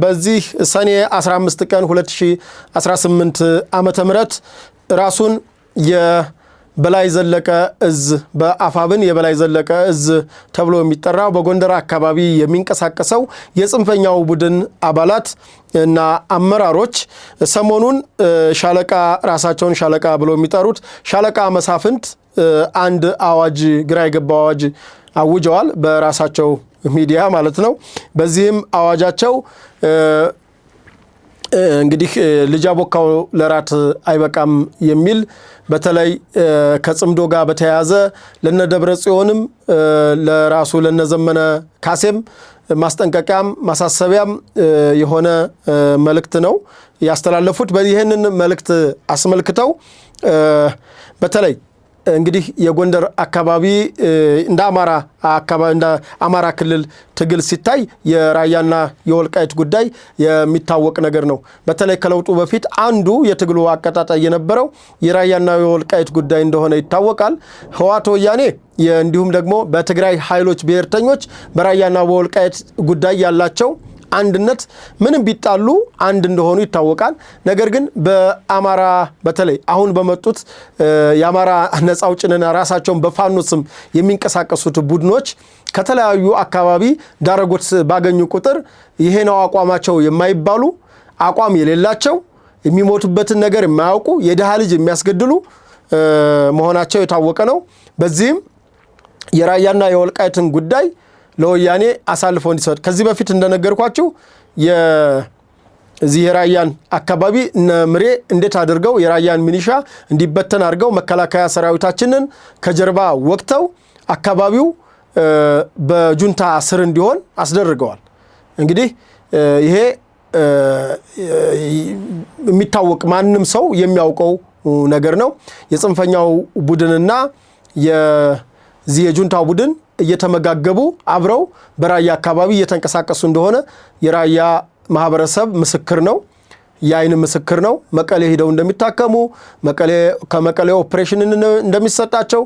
በዚህ ሰኔ 15 ቀን 2018 ዓመተ ምህረት ራሱን የበላይ ዘለቀ እዝ በአፋብን የበላይ ዘለቀ እዝ ተብሎ የሚጠራው በጎንደር አካባቢ የሚንቀሳቀሰው የጽንፈኛው ቡድን አባላት እና አመራሮች ሰሞኑን ሻለቃ ራሳቸውን ሻለቃ ብሎ የሚጠሩት ሻለቃ መሳፍንት አንድ አዋጅ ግራ የገባው አዋጅ አውጀዋል በራሳቸው ሚዲያ ማለት ነው በዚህም አዋጃቸው እንግዲህ ልጅ አቦካው ለራት አይበቃም የሚል በተለይ ከጽምዶ ጋር በተያያዘ ለነደብረ ጽዮንም ለራሱ ለነዘመነ ካሴም ማስጠንቀቂያም ማሳሰቢያም የሆነ መልእክት ነው ያስተላለፉት በዚህንን መልእክት አስመልክተው በተለይ እንግዲህ የጎንደር አካባቢ እንደ አማራ ክልል ትግል ሲታይ የራያና የወልቃይት ጉዳይ የሚታወቅ ነገር ነው በተለይ ከለውጡ በፊት አንዱ የትግሉ አቀጣጣይ የነበረው የራያና የወልቃይት ጉዳይ እንደሆነ ይታወቃል ህዋት ወያኔ እንዲሁም ደግሞ በትግራይ ኃይሎች ብሔርተኞች በራያና በወልቃይት ጉዳይ ያላቸው አንድነት ምንም ቢጣሉ አንድ እንደሆኑ ይታወቃል ነገር ግን በአማራ በተለይ አሁን በመጡት የአማራ ነፃ አውጪና ራሳቸውን በፋኖ ስም የሚንቀሳቀሱት ቡድኖች ከተለያዩ አካባቢ ዳረጎት ባገኙ ቁጥር ይሄ ነው አቋማቸው የማይባሉ አቋም የሌላቸው የሚሞቱበትን ነገር የማያውቁ የደሃ ልጅ የሚያስገድሉ መሆናቸው የታወቀ ነው በዚህም የራያና የወልቃይትን ጉዳይ ለወያኔ አሳልፎ እንዲሰጥ ከዚህ በፊት እንደነገርኳችሁ የዚህ የራያን አካባቢ ነምሬ እንዴት አድርገው የራያን ሚኒሻ እንዲበተን አድርገው መከላከያ ሰራዊታችንን ከጀርባ ወቅተው አካባቢው በጁንታ ስር እንዲሆን አስደርገዋል እንግዲህ ይሄ የሚታወቅ ማንንም ሰው የሚያውቀው ነገር ነው የጽንፈኛው ቡድንና የዚህ የጁንታው ቡድን እየተመጋገቡ አብረው በራያ አካባቢ እየተንቀሳቀሱ እንደሆነ የራያ ማህበረሰብ ምስክር ነው ያይን ምስክር ነው መቀሌ ሄደው እንደሚታከሙ ከመቀሌ ኦፕሬሽን እንደሚሰጣቸው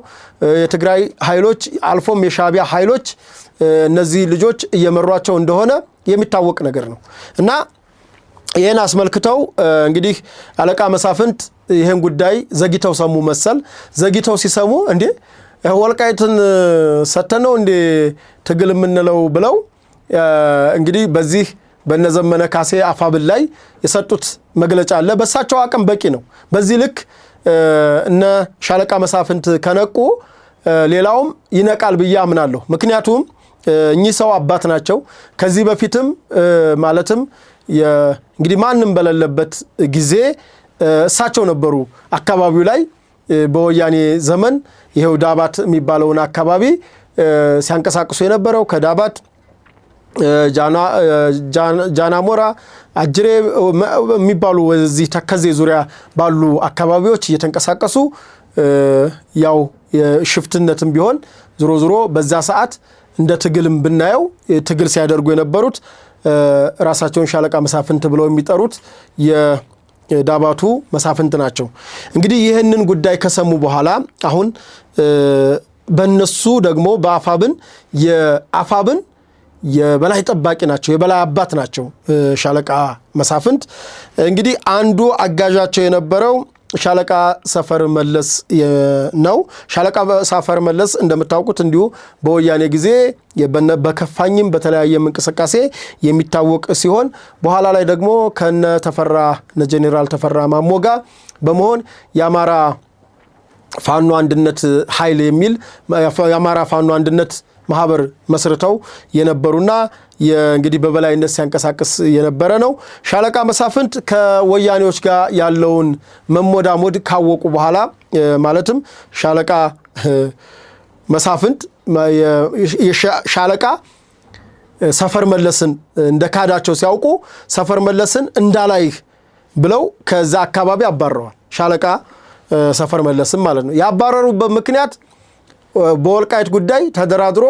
የትግራይ ኃይሎች አልፎም የሻቢያ ኃይሎች እነዚህ ልጆች እየመሯቸው እንደሆነ የሚታወቅ ነገር ነው እና ይሄን አስመልክተው እንግዲህ አለቃ መሳፍንት ይሄን ጉዳይ ዘግይተው ሰሙ መሰል ዘግይተው ሲሰሙ እንዴ ወልቃይትን ሰተነው እንዴ ትግል ምንለው ብለው እንግዲህ በዚህ በነዘመነ ካሴ አፋብል ላይ የሰጡት መግለጫ አለ በሳቸው አቅም በቂ ነው በዚህ ልክ እነ ሻለቃ መሳፍንት ከነቁ ሌላውም ይነቃል ብዬ አምናለሁ ምክንያቱም እኚህ ሰው አባት ናቸው ከዚህ በፊትም ማለትም እንግዲህ ማንንም በለለበት ጊዜ እሳቸው ነበሩ አካባቢው ላይ በወያኔ ዘመን ይሄው ዳባት የሚባለውን አካባቢ ሲያንቀሳቅሱ የነበረው ከዳባት ጃናሞራ አጅሬ የሚባሉ ወዚህ ተከዜ ዙሪያ ባሉ አካባቢዎች እየተንቀሳቀሱ ያው የሽፍትነትም ቢሆን ዞሮ በዛ ሰዓት እንደ ትግልም ብናየው ትግል ሲያደርጉ የነበሩት ራሳቸውን ሻለቃ መሳፍንት ብለው የሚጠሩት የዳባቱ መሳፍንት ናቸው። እንግዲህ ይህንን ጉዳይ ከሰሙ በኋላ አሁን በእነሱ ደግሞ በአፋብን የበላይ ጠባቂ ናቸው፣ የበላይ አባት ናቸው ሻለቃ መሳፍንት። እንግዲህ አንዱ አጋዣቸው የነበረው ሻለቃ ሰፈር መለስ ነው። ሻለቃ ሰፈር መለስ እንደምታውቁት እንዲሁ በወያኔ ጊዜ በከፋኝም በተለያየም እንቅስቃሴ የሚታወቅ ሲሆን በኋላ ላይ ደግሞ ከነ ጀኔራል ተፈራ ማሞ ጋር በመሆን የአማራ ፋኖ አንድነት ኃይል የሚል የአማራ ፋኖ አንድነት ማህበር መስርተው የነበሩና እንግዲህ በበላይነት ሲያንቀሳቅስ የነበረ ነው። ሻለቃ መሳፍንት ከወያኔዎች ጋር ያለውን መሞዳሞድ ካወቁ በኋላ ማለትም ሻለቃ መሳፍንት ሻለቃ ሰፈር መለስን እንደካዳቸው ሲያውቁ ሰፈር መለስን እንዳላይህ ብለው ከዛ አካባቢ አባረዋል። ሻለቃ ሰፈር መለስን ማለት ነው። ያባረሩበት ምክንያት በወልቃይት ጉዳይ ተደራድሮ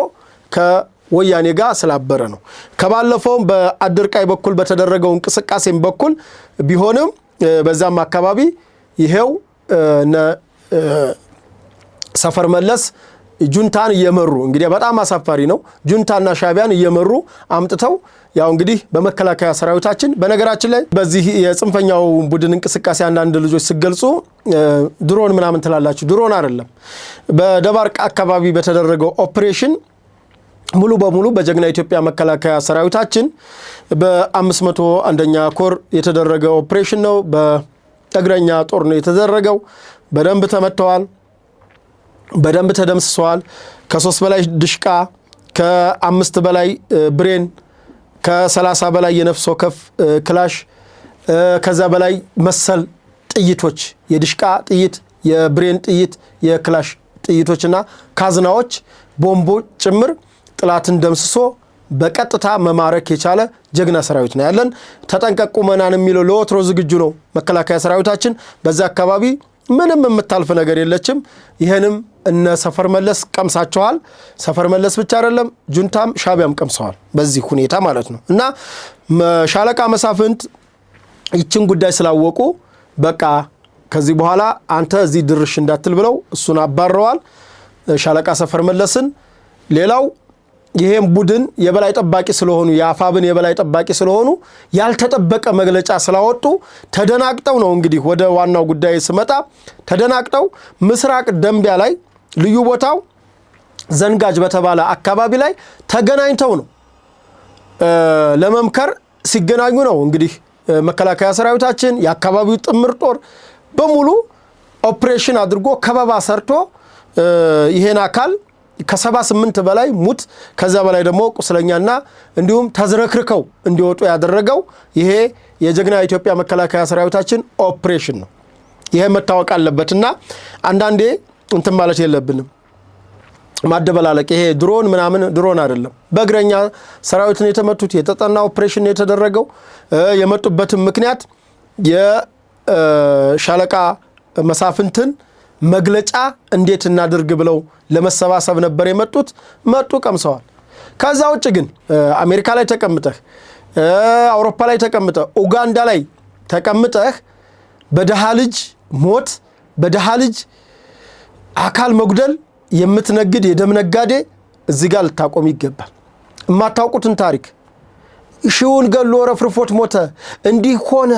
ከወያኔ ጋር ስላበረ ነው። ከባለፈውም በአድርቃይ በኩል በተደረገው እንቅስቃሴም በኩል ቢሆንም በዛም አካባቢ ይሄው ሰፈር መለስ ጁንታን እየመሩ እንግዲህ በጣም አሳፋሪ ነው። ጁንታና ሻቢያን እየመሩ አምጥተው ያው እንግዲህ በመከላከያ ሰራዊታችን በነገራችን ላይ በዚህ የጽንፈኛው ቡድን እንቅስቃሴ አንዳንድ ልጆች ሲገልጹ ድሮን ምናምን ትላላችሁ። ድሮን አይደለም። በደባርቅ አካባቢ በተደረገው ኦፕሬሽን ሙሉ በሙሉ በጀግና ኢትዮጵያ መከላከያ ሰራዊታችን በ501ኛ ኮር የተደረገ ኦፕሬሽን ነው። በእግረኛ ጦር ነው የተደረገው። በደንብ ተመተዋል። በደንብ ተደምስሰዋል። ከ3 በላይ ድሽቃ፣ ከ5 በላይ ብሬን፣ ከ30 በላይ የነፍስ ወከፍ ክላሽ፣ ከዛ በላይ መሰል ጥይቶች፣ የድሽቃ ጥይት፣ የብሬን ጥይት፣ የክላሽ ጥይቶችና ካዝናዎች፣ ቦምቦች ጭምር ጥላትን ደምስሶ በቀጥታ መማረክ የቻለ ጀግና ሰራዊት ነው ያለን። ተጠንቀቁ መናን የሚለው ለወትሮ ዝግጁ ነው መከላከያ ሰራዊታችን። በዛ አካባቢ ምንም የምታልፍ ነገር የለችም። ይሄንም እነ ሰፈር መለስ ቀምሳቸዋል። ሰፈር መለስ ብቻ አይደለም ጁንታም ሻቢያም ቀምሰዋል በዚህ ሁኔታ ማለት ነው። እና ሻለቃ መሳፍንት ይችን ጉዳይ ስላወቁ በቃ ከዚህ በኋላ አንተ እዚህ ድርሽ እንዳትል ብለው እሱን አባረዋል ሻለቃ ሰፈር መለስን። ሌላው ይሄን ቡድን የበላይ ጠባቂ ስለሆኑ የአፋብን የበላይ ጠባቂ ስለሆኑ ያልተጠበቀ መግለጫ ስላወጡ ተደናቅጠው ነው እንግዲህ ወደ ዋናው ጉዳይ ስመጣ ተደናቅጠው ምስራቅ ደንቢያ ላይ ልዩ ቦታው ዘንጋጅ በተባለ አካባቢ ላይ ተገናኝተው ነው ለመምከር ሲገናኙ ነው እንግዲህ መከላከያ ሰራዊታችን የአካባቢው ጥምር ጦር በሙሉ ኦፕሬሽን አድርጎ ከበባ ሰርቶ ይሄን አካል ከ78 በላይ ሙት ከዛ በላይ ደግሞ ቁስለኛና እንዲሁም ተዝረክርከው እንዲወጡ ያደረገው ይሄ የጀግና ኢትዮጵያ መከላከያ ሰራዊታችን ኦፕሬሽን ነው። ይሄ መታወቅ አለበትና አንዳንዴ እንትን ማለት የለብንም ማደበላለቅ። ይሄ ድሮን ምናምን ድሮን አይደለም። በእግረኛ ሰራዊትን የተመቱት የተጠና ኦፕሬሽን የተደረገው የመጡበትም ምክንያት የሻለቃ መሳፍንትን መግለጫ እንዴት እናድርግ ብለው ለመሰባሰብ ነበር የመጡት። መጡ ቀምሰዋል። ከዛ ውጭ ግን አሜሪካ ላይ ተቀምጠህ አውሮፓ ላይ ተቀምጠህ ኡጋንዳ ላይ ተቀምጠህ በደሃ ልጅ ሞት በደሃ ልጅ አካል መጉደል የምትነግድ የደም ነጋዴ እዚህ ጋር ልታቆም ይገባል። የማታውቁትን ታሪክ ሺውን ገሎ ረፍርፎት ሞተ እንዲህ ሆነ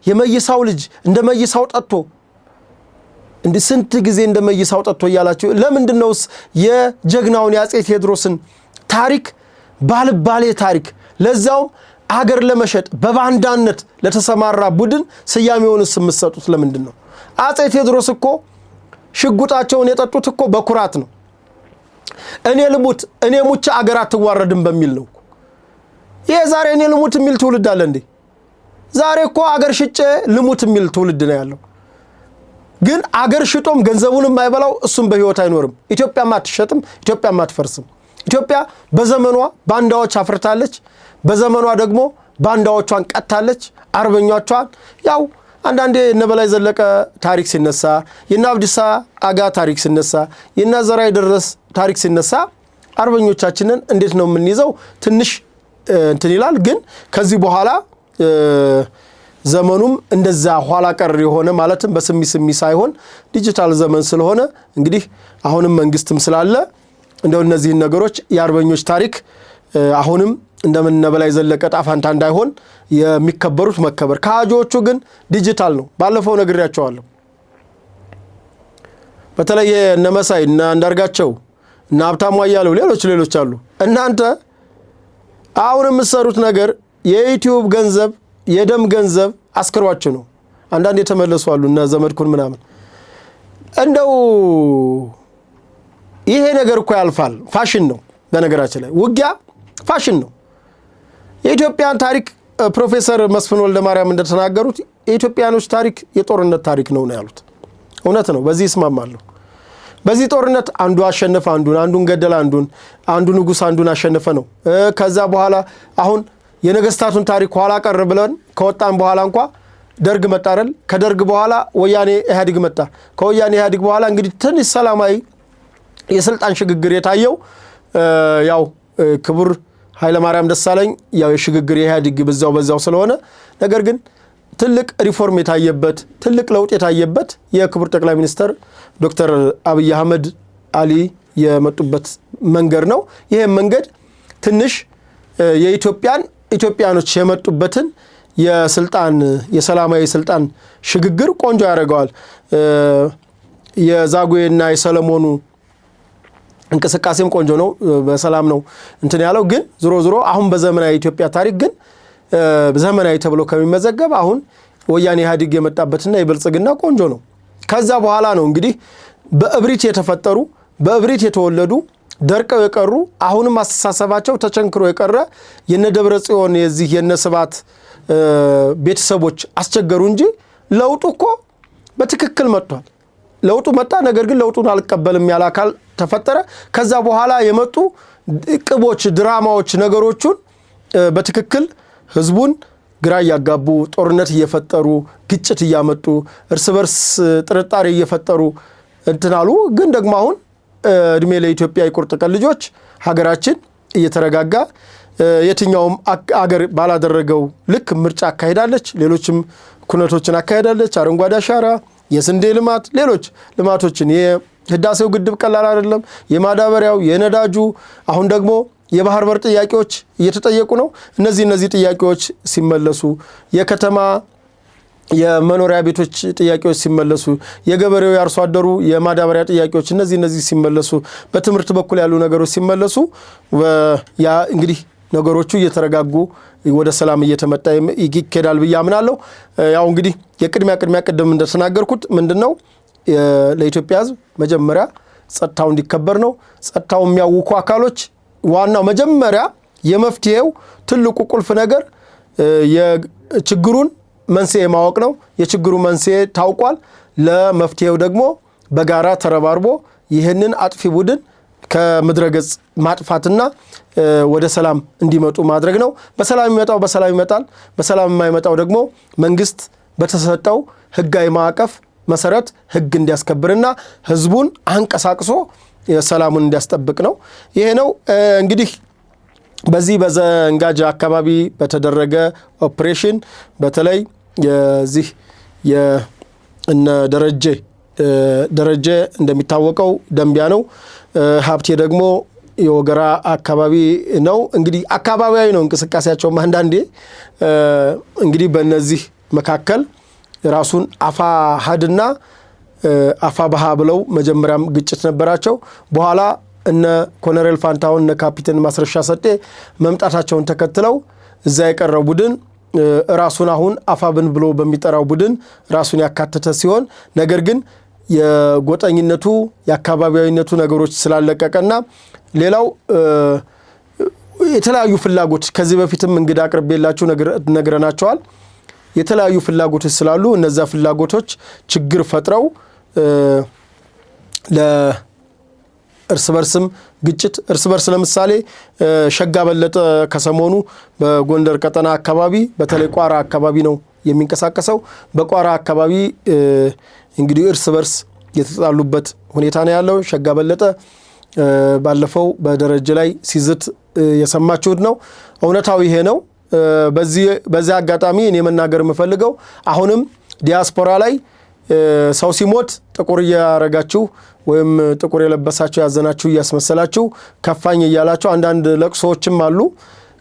የመይሳው ልጅ እንደመይሳው ጠጥቶ እንደ ስንት ጊዜ እንደመይሳው ጠጥቶ እያላችሁ ለምንድነውስ የጀግናውን ያጼ ቴዎድሮስን ታሪክ ባልባሌ ታሪክ ለዛው ሀገር ለመሸጥ በባንዳነት ለተሰማራ ቡድን ስያሜውን ስምሰጡት ለምንድነው? አጼ ቴዎድሮስ እኮ ሽጉጣቸውን የጠጡት እኮ በኩራት ነው። እኔ ልሙት እኔ ሙቻ አገር አትዋረድም በሚል ነው። ይሄ ዛሬ እኔ ልሙት የሚል ትውልድ አለ እንዴ? ዛሬ እኮ አገር ሽጬ ልሙት የሚል ትውልድ ነው ያለው። ግን አገር ሽጦም ገንዘቡንም አይበላው እሱም በህይወት አይኖርም። ኢትዮጵያም አትሸጥም፣ ኢትዮጵያም አትፈርስም። ኢትዮጵያ በዘመኗ ባንዳዎች አፍርታለች። በዘመኗ ደግሞ ባንዳዎቿን ቀጣለች። አርበኞቿን ያው አንዳንዴ የነ በላይ ዘለቀ ታሪክ ሲነሳ የነ አብዲሳ አጋ ታሪክ ሲነሳ የነ ዘራይ ደረስ ታሪክ ሲነሳ አርበኞቻችንን እንዴት ነው የምንይዘው ትንሽ እንትን ይላል። ግን ከዚህ በኋላ ዘመኑም እንደዛ ኋላ ቀር የሆነ ማለትም በስሚ ሳይሆን ዲጂታል ዘመን ስለሆነ እንግዲህ አሁንም መንግስትም ስላለ እንደው እነዚህ ነገሮች የአርበኞች ታሪክ አሁንም እንደምን በላይ ዘለቀ ጣፋንታ እንዳይሆን የሚከበሩት መከበር ካጆቹ ግን ዲጂታል ነው። ባለፈው ነግሬያቸዋለሁ። በተለይ እነ መሳይ እና አንዳርጋቸው እና ሀብታሙ አያሌው ሌሎች አሉ። እናንተ አሁን የምትሰሩት ነገር የዩቲዩብ ገንዘብ የደም ገንዘብ አስከሯችሁ ነው። አንዳንድ የተመለሱ አሉ እና ዘመድኩን ምናምን እንደው ይሄ ነገር እኮ ያልፋል። ፋሽን ነው። በነገራችን ላይ ውጊያ ፋሽን ነው። የኢትዮጵያን ታሪክ ፕሮፌሰር መስፍን ወልደማርያም እንደተናገሩት የኢትዮጵያኖች ታሪክ የጦርነት ታሪክ ነው ያሉት። እውነት ነው። በዚህ ይስማማለሁ። በዚህ ጦርነት አንዱ አሸነፈ አንዱን ገደለ አንዱ ንጉስ አንዱን አሸነፈ ነው። ከዛ በኋላ አሁን የነገስታቱን ታሪክ ኋላ ቀር ብለን ከወጣን በኋላ እንኳን ደርግ መጣ አይደል? ከደርግ በኋላ ወያኔ ኢህአዴግ መጣ። ከወያኔ ኢህአዴግ በኋላ እንግዲህ ትንሽ ሰላማዊ የስልጣን ሽግግር የታየው ያው ክቡር ኃይለ ማርያም ደሳለኝ ያው የሽግግር የኢህአዴግ በዛው ስለሆነ ነገር ግን ትልቅ ሪፎርም የታየበት ትልቅ ለውጥ የታየበት የክቡር ጠቅላይ ሚኒስትር ዶክተር አብይ አህመድ አሊ የመጡበት መንገድ ነው። ይሄ መንገድ ትንሽ ኢትዮጵያኖች የመጡበትን የሰላማዊ ስልጣን ሽግግር ቆንጆ ያደርገዋል። የዛጉዌና የሰለሞኑ እንቅስቃሴም ቆንጆ ነው። በሰላም ነው እንትን ያለው። ግን ዞሮ አሁን በዘመናዊ ኢትዮጵያ ታሪክ ግን ዘመናዊ ተብሎ ከሚመዘገብ አሁን ወያኔ ኢህአዴግ የመጣበትና የብልጽግና ቆንጆ ነው። ከዛ በኋላ ነው እንግዲህ በእብሪት የተፈጠሩ በእብሪት የተወለዱ ደርቀው የቀሩ አሁንም አስተሳሰባቸው ተቸንክሮ የቀረ የነ ደብረ ጽዮን የዚህ የነ ስባት ቤተሰቦች አስቸገሩ እንጂ ለውጡ እኮ በትክክል መጥቷል። ለውጡ መጣ። ነገር ግን ለውጡን አልቀበልም ያለ አካል ተፈጠረ። ከዛ በኋላ የመጡ ቅቦች ድራማዎች ነገሮቹን በትክክል ህዝቡን ግራ ያጋቡ ጦርነት እየፈጠሩ ግጭት እያመጡ እርስ በርስ ጥርጣሬ እየፈጠሩ እንትናሉ። ግን ደግሞ አሁን እድሜ ለኢትዮጵያ የቁርጥ ቀን ልጆች ሀገራችን እየተረጋጋ የትኛውም አገር ባላደረገው ልክ ምርጫ አካሄዳለች። ሌሎችም ኩነቶችን አካሄዳለች። አረንጓዴ አሻራ፣ የስንዴ ልማት፣ ሌሎች ልማቶችን የህዳሴው ግድብ ቀላል አይደለም። የማዳበሪያው፣ የነዳጁ አሁን ደግሞ የባህር በር ጥያቄዎች እየተጠየቁ ነው። እነዚህ ጥያቄዎች ሲመለሱ የከተማ የመኖሪያ ቤቶች ጥያቄዎች ሲመለሱ የገበሬው ያርሶ አደሩ የማዳበሪያ ጥያቄዎች እነዚህ ሲመለሱ በትምህርት በኩል ያሉ ነገሮች ሲመለሱ ያ እንግዲህ ነገሮቹ እየተረጋጉ ወደ ሰላም እየተመጣ ይኬዳል ብዬ አምናለሁ። ያው እንግዲህ የቅድሚያ ቅድም እንደተናገርኩት ምንድነው ለኢትዮጵያ ህዝብ መጀመሪያ ጸጥታው እንዲከበር ነው። ጸጥታው የሚያውኩ አካሎች ዋናው መጀመሪያ የመፍትሄው ትልቁ ቁልፍ ነገር የችግሩን መንስኤ ማወቅ ነው። የችግሩ መንስኤ ታውቋል። ለመፍትሄው ደግሞ በጋራ ተረባርቦ ይህንን አጥፊ ቡድን ከምድረገጽ ማጥፋትና ወደ ሰላም እንዲመጡ ማድረግ ነው። በሰላም የሚመጣው በሰላም ይመጣል። በሰላም የማይመጣው ደግሞ መንግስት በተሰጠው ህጋዊ ማዕቀፍ መሰረት ህግ እንዲያስከብርና ህዝቡን አንቀሳቅሶ ሰላሙን እንዲያስጠብቅ ነው። ይሄ ነው እንግዲህ በዚህ በዘንጋጅ አካባቢ በተደረገ ኦፕሬሽን በተለይ የዚህ የእነ ደረጀ እንደሚታወቀው ደምቢያ ነው። ሀብቴ ደግሞ የወገራ አካባቢ ነው። እንግዲህ አካባቢያዊ ነው እንቅስቃሴያቸው። አንዳንዴ እንግዲህ በእነዚህ መካከል ራሱን አፋሃድና አፋባሃ ብለው መጀመሪያም ግጭት ነበራቸው። በኋላ እነ ኮሎኔል ፋንታውን እነ ካፒቴን ማስረሻ ሰጤ መምጣታቸውን ተከትለው እዛ የቀረው ቡድን ራሱን አሁን አፋብን ብሎ በሚጠራው ቡድን ራሱን ያካተተ ሲሆን ነገር ግን የጎጠኝነቱ የአካባቢያዊነቱ ነገሮች ስላለቀቀና ሌላው የተለያዩ ፍላጎት ከዚህ በፊትም እንግዳ አቅርቤላችሁ ነግረናቸዋል። የተለያዩ ፍላጎቶች ስላሉ እነዛ ፍላጎቶች ችግር ፈጥረው ለእርስ በርስም ግጭት እርስ በርስ ለምሳሌ ሸጋ በለጠ ከሰሞኑ በጎንደር ቀጠና አካባቢ በተለይ ቋራ አካባቢ ነው የሚንቀሳቀሰው። በቋራ አካባቢ እንግዲህ እርስ በርስ የተጣሉበት ሁኔታ ነው ያለው። ሸጋ በለጠ ባለፈው በደረጀ ላይ ሲዝት የሰማችሁት ነው። እውነታው ይሄ ነው። በዚህ አጋጣሚ እኔ መናገር የምፈልገው አሁንም ዲያስፖራ ላይ ሰው ሲሞት ጥቁር እያረጋችሁ ወይም ጥቁር የለበሳችሁ ያዘናችሁ እያስመሰላችሁ ከፋኝ እያላችሁ አንዳንድ ለቅሶዎችም አሉ።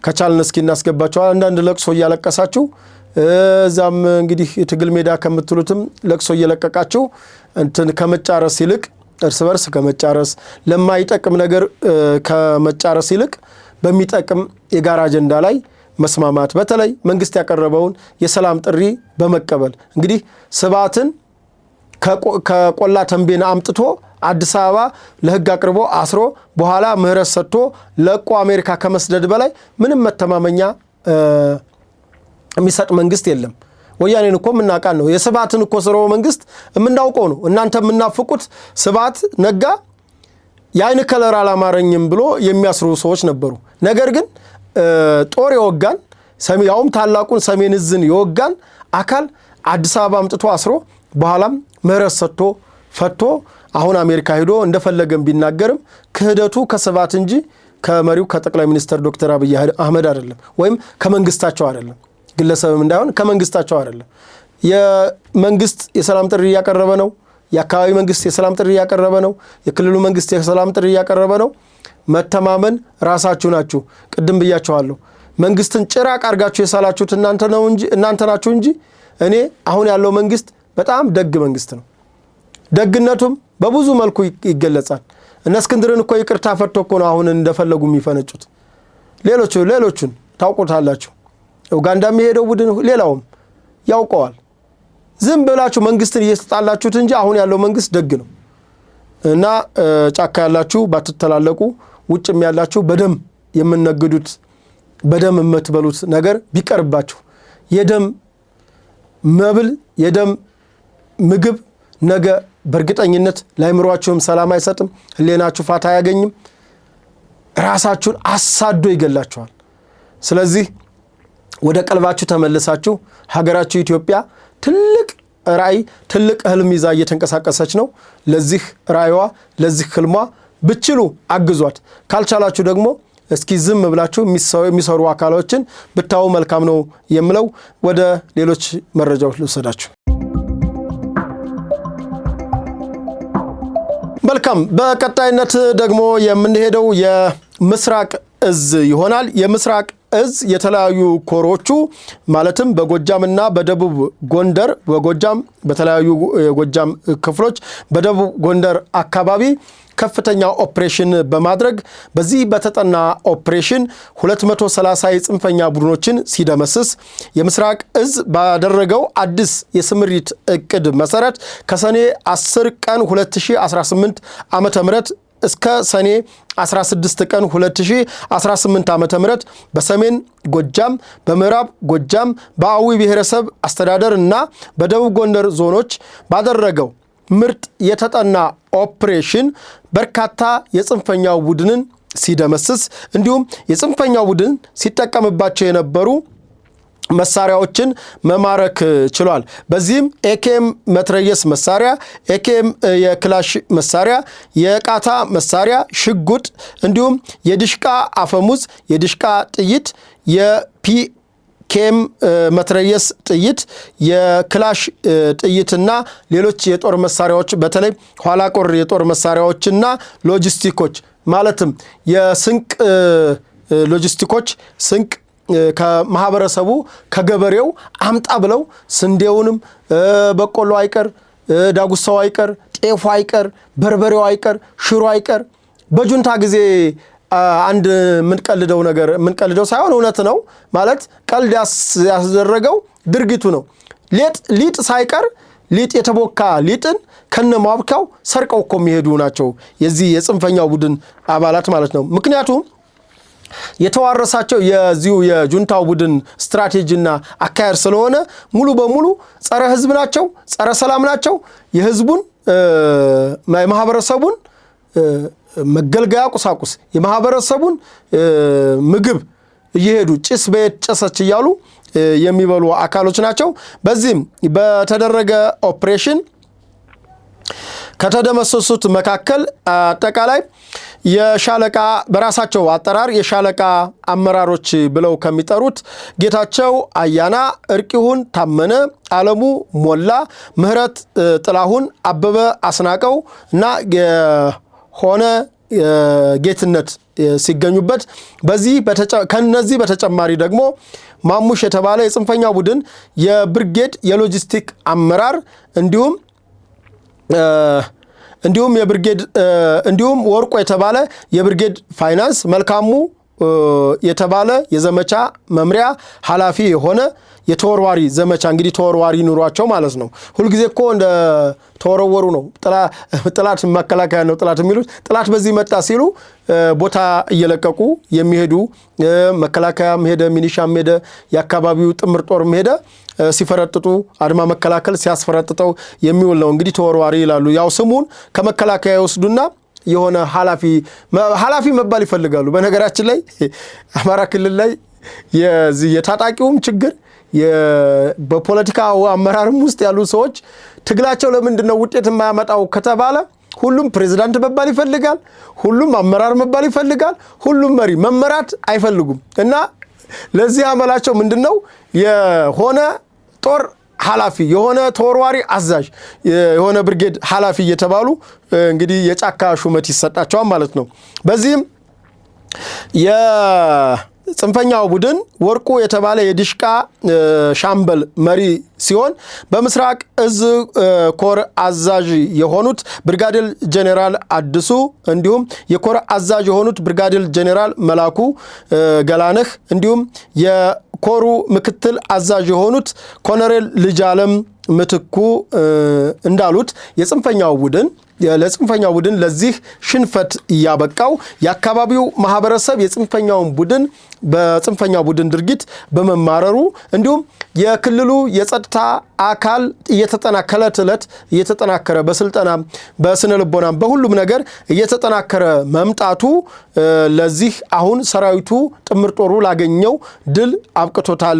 ከቻልን እስኪ እናስገባቸው። አንዳንድ ለቅሶ እያለቀሳችሁ እዛም እንግዲህ ትግል ሜዳ ከምትሉትም ለቅሶ እየለቀቃችሁ እንትን ከመጫረስ ይልቅ እርስ በርስ ከመጫረስ ለማይጠቅም ነገር ከመጫረስ ይልቅ በሚጠቅም የጋራ አጀንዳ ላይ መስማማት፣ በተለይ መንግስት ያቀረበውን የሰላም ጥሪ በመቀበል እንግዲህ ስብዓትን ከቆላ ተንቤን አምጥቶ አዲስ አበባ ለህግ አቅርቦ አስሮ በኋላ ምህረት ሰጥቶ ለቆ አሜሪካ ከመስደድ በላይ ምንም መተማመኛ የሚሰጥ መንግስት የለም። ወያኔን እኮ ምናቃን ነው። የስብዓትን እኮ ስርወ መንግስት የምናውቀው ነው። እናንተ የምናፍቁት ስብዓት ነጋ የአይን ከለር አላማረኝም ብሎ የሚያስሩ ሰዎች ነበሩ። ነገር ግን ጦር የወጋን ያውም ታላቁን ሰሜን እዝን የወጋን አካል አዲስ አበባ አምጥቶ አስሮ በኋላም ምህረት ሰጥቶ ፈቶ አሁን አሜሪካ ሄዶ እንደፈለገም ቢናገርም ክህደቱ ከስብዓት እንጂ ከመሪው ከጠቅላይ ሚኒስትር ዶክተር አብይ አህመድ አይደለም፣ ወይም ከመንግስታቸው አይደለም። ግለሰብም እንዳይሆን ከመንግስታቸው አይደለም። የመንግስት የሰላም ጥሪ እያቀረበ ነው። የአካባቢ መንግስት የሰላም ጥሪ እያቀረበ ነው። የክልሉ መንግስት የሰላም ጥሪ እያቀረበ ነው። መተማመን ራሳችሁ ናችሁ። ቅድም ብያችኋለሁ። መንግስትን ጭራቅ አርጋችሁ የሳላችሁት እናንተ ናችሁ እንጂ እኔ አሁን ያለው መንግስት በጣም ደግ መንግስት ነው። ደግነቱም በብዙ መልኩ ይገለጻል። እነ እስክንድርን እኮ ይቅርታ ፈቶ እኮ ነው አሁን እንደፈለጉ የሚፈነጩት። ሌሎቹን ታውቁታላችሁ። ኡጋንዳ የሚሄደው ቡድን ሌላውም ያውቀዋል። ዝም ብላችሁ መንግስትን እየተጣላችሁት እንጂ አሁን ያለው መንግስት ደግ ነው እና ጫካ ያላችሁ ባትተላለቁ፣ ውጭም ያላችሁ በደም የምንነግዱት በደም የምትበሉት ነገር ቢቀርባችሁ የደም መብል የደም ምግብ ነገ በእርግጠኝነት ለአእምሮአችሁም ሰላም አይሰጥም፣ ህሊናችሁ ፋታ አያገኝም፣ ራሳችሁን አሳዶ ይገላችኋል። ስለዚህ ወደ ቀልባችሁ ተመልሳችሁ ሀገራችሁ ኢትዮጵያ ትልቅ ራዕይ ትልቅ ህልም ይዛ እየተንቀሳቀሰች ነው። ለዚህ ራዕይዋ ለዚህ ህልሟ ብችሉ አግዟት፣ ካልቻላችሁ ደግሞ እስኪ ዝም ብላችሁ የሚሰሩ አካሎችን ብታው መልካም ነው የምለው። ወደ ሌሎች መረጃዎች ልወሰዳችሁ። መልካም። በቀጣይነት ደግሞ የምንሄደው የምስራቅ እዝ ይሆናል። የምስራቅ እዝ የተለያዩ ኮሮቹ ማለትም በጎጃምና በደቡብ ጎንደር በጎጃም በተለያዩ የጎጃም ክፍሎች በደቡብ ጎንደር አካባቢ ከፍተኛ ኦፕሬሽን በማድረግ በዚህ በተጠና ኦፕሬሽን 230 የጽንፈኛ ቡድኖችን ሲደመስስ የምስራቅ እዝ ባደረገው አዲስ የስምሪት እቅድ መሰረት ከሰኔ 10 ቀን 2018 ዓ.ም እስከ ሰኔ 16 ቀን 2018 ዓ.ም በሰሜን ጎጃም፣ በምዕራብ ጎጃም፣ በአዊ ብሔረሰብ አስተዳደር እና በደቡብ ጎንደር ዞኖች ባደረገው ምርጥ የተጠና ኦፕሬሽን በርካታ የጽንፈኛው ቡድንን ሲደመስስ እንዲሁም የጽንፈኛው ቡድን ሲጠቀምባቸው የነበሩ መሳሪያዎችን መማረክ ችሏል። በዚህም ኤኬም መትረየስ መሳሪያ፣ ኤኬም የክላሽ መሳሪያ፣ የቃታ መሳሪያ፣ ሽጉጥ እንዲሁም የድሽቃ አፈሙዝ፣ የድሽቃ ጥይት፣ የፒኬም መትረየስ ጥይት፣ የክላሽ ጥይትና ሌሎች የጦር መሳሪያዎች በተለይ ኋላ ቆር የጦር መሳሪያዎችና ሎጂስቲኮች ማለትም የስንቅ ሎጂስቲኮች ስንቅ ከማህበረሰቡ ከገበሬው አምጣ ብለው ስንዴውንም በቆሎ አይቀር ዳጉሳው አይቀር ጤፉ አይቀር በርበሬው አይቀር ሽሮ አይቀር በጁንታ ጊዜ አንድ ምንቀልደው ሳይሆን እውነት ነው ማለት ቀልድ ያስደረገው ድርጊቱ ነው። ሊጥ ሳይቀር ሊጥ የተቦካ ሊጥን ከነማብካው ሰርቀው እኮ የሚሄዱ ናቸው የዚህ የጽንፈኛው ቡድን አባላት ማለት ነው። ምክንያቱም የተዋረሳቸው የዚሁ የጁንታው ቡድን ስትራቴጂና አካሄድ ስለሆነ ሙሉ በሙሉ ጸረ ህዝብ ናቸው፣ ጸረ ሰላም ናቸው። የህዝቡን የማህበረሰቡን መገልገያ ቁሳቁስ የማህበረሰቡን ምግብ እየሄዱ ጭስ በየት ጨሰች እያሉ የሚበሉ አካሎች ናቸው። በዚህም በተደረገ ኦፕሬሽን ከተደመሰሱት መካከል አጠቃላይ የሻለቃ በራሳቸው አጠራር የሻለቃ አመራሮች ብለው ከሚጠሩት ጌታቸው አያና፣ እርቂሁን ታመነ፣ አለሙ ሞላ፣ ምህረት ጥላሁን፣ አበበ አስናቀው እና ሆነ ጌትነት ሲገኙበት ከነዚህ በተጨማሪ ደግሞ ማሙሽ የተባለ የጽንፈኛ ቡድን የብርጌድ የሎጂስቲክ አመራር እንዲሁም ወርቆ የተባለ የብርጌድ ፋይናንስ፣ መልካሙ የተባለ የዘመቻ መምሪያ ኃላፊ የሆነ የተወርዋሪ ዘመቻ እንግዲህ ተወርዋሪ ኑሯቸው ማለት ነው። ሁሉ ጊዜ እኮ እንደ ተወረወሩ ነው ጥላት መከላከያ ነው ጥላት የሚሉት። ጥላት በዚህ መጣ ሲሉ ቦታ እየለቀቁ የሚሄዱ መከላከያም ሄደ ሚኒሻም ሄደ የአካባቢው ጥምር ጦርም ሄደ ሲፈረጥጡ አድማ መከላከል ሲያስፈረጥጠው የሚውል ነው እንግዲህ ተወርዋሪ ይላሉ። ያው ስሙን ከመከላከያ ይወስዱና የሆነ ኃላፊ መባል ይፈልጋሉ። በነገራችን ላይ አማራ ክልል ላይ የታጣቂውም ችግር በፖለቲካ አመራርም ውስጥ ያሉ ሰዎች ትግላቸው ለምንድነው ውጤት የማያመጣው ከተባለ ሁሉም ፕሬዝዳንት መባል ይፈልጋል፣ ሁሉም አመራር መባል ይፈልጋል፣ ሁሉም መሪ መመራት አይፈልጉም። እና ለዚህ አመላቸው ምንድነው የሆነ ጦር ኃላፊ የሆነ ተወርዋሪ አዛዥ የሆነ ብርጌድ ኃላፊ እየተባሉ እንግዲህ የጫካ ሹመት ይሰጣቸዋል ማለት ነው። በዚህም የጽንፈኛው ቡድን ወርቁ የተባለ የዲሽቃ ሻምበል መሪ ሲሆን በምስራቅ እዝ ኮር አዛዥ የሆኑት ብርጋዴር ጄኔራል አድሱ እንዲሁም የኮር አዛዥ የሆኑት ብርጋዴር ጄኔራል መላኩ ገላነህ እንዲሁም የኮሩ ምክትል አዛዥ የሆኑት ኮሎኔል ልጅአለም ምትኩ እንዳሉት ለጽንፈኛው ቡድን ለዚህ ሽንፈት ያበቃው የአካባቢው ማህበረሰብ የጽንፈኛውን ቡድን በጽንፈኛው ቡድን ድርጊት በመማረሩ እንዲሁም የክልሉ የጸጥታ አካል እየተጠናከረ በስልጠና በስነ ልቦና በሁሉም ነገር እየተጠናከረ መምጣቱ ለዚህ አሁን ሰራዊቱ ጥምር ጦሩ ላገኘው ድል አብቅቶታል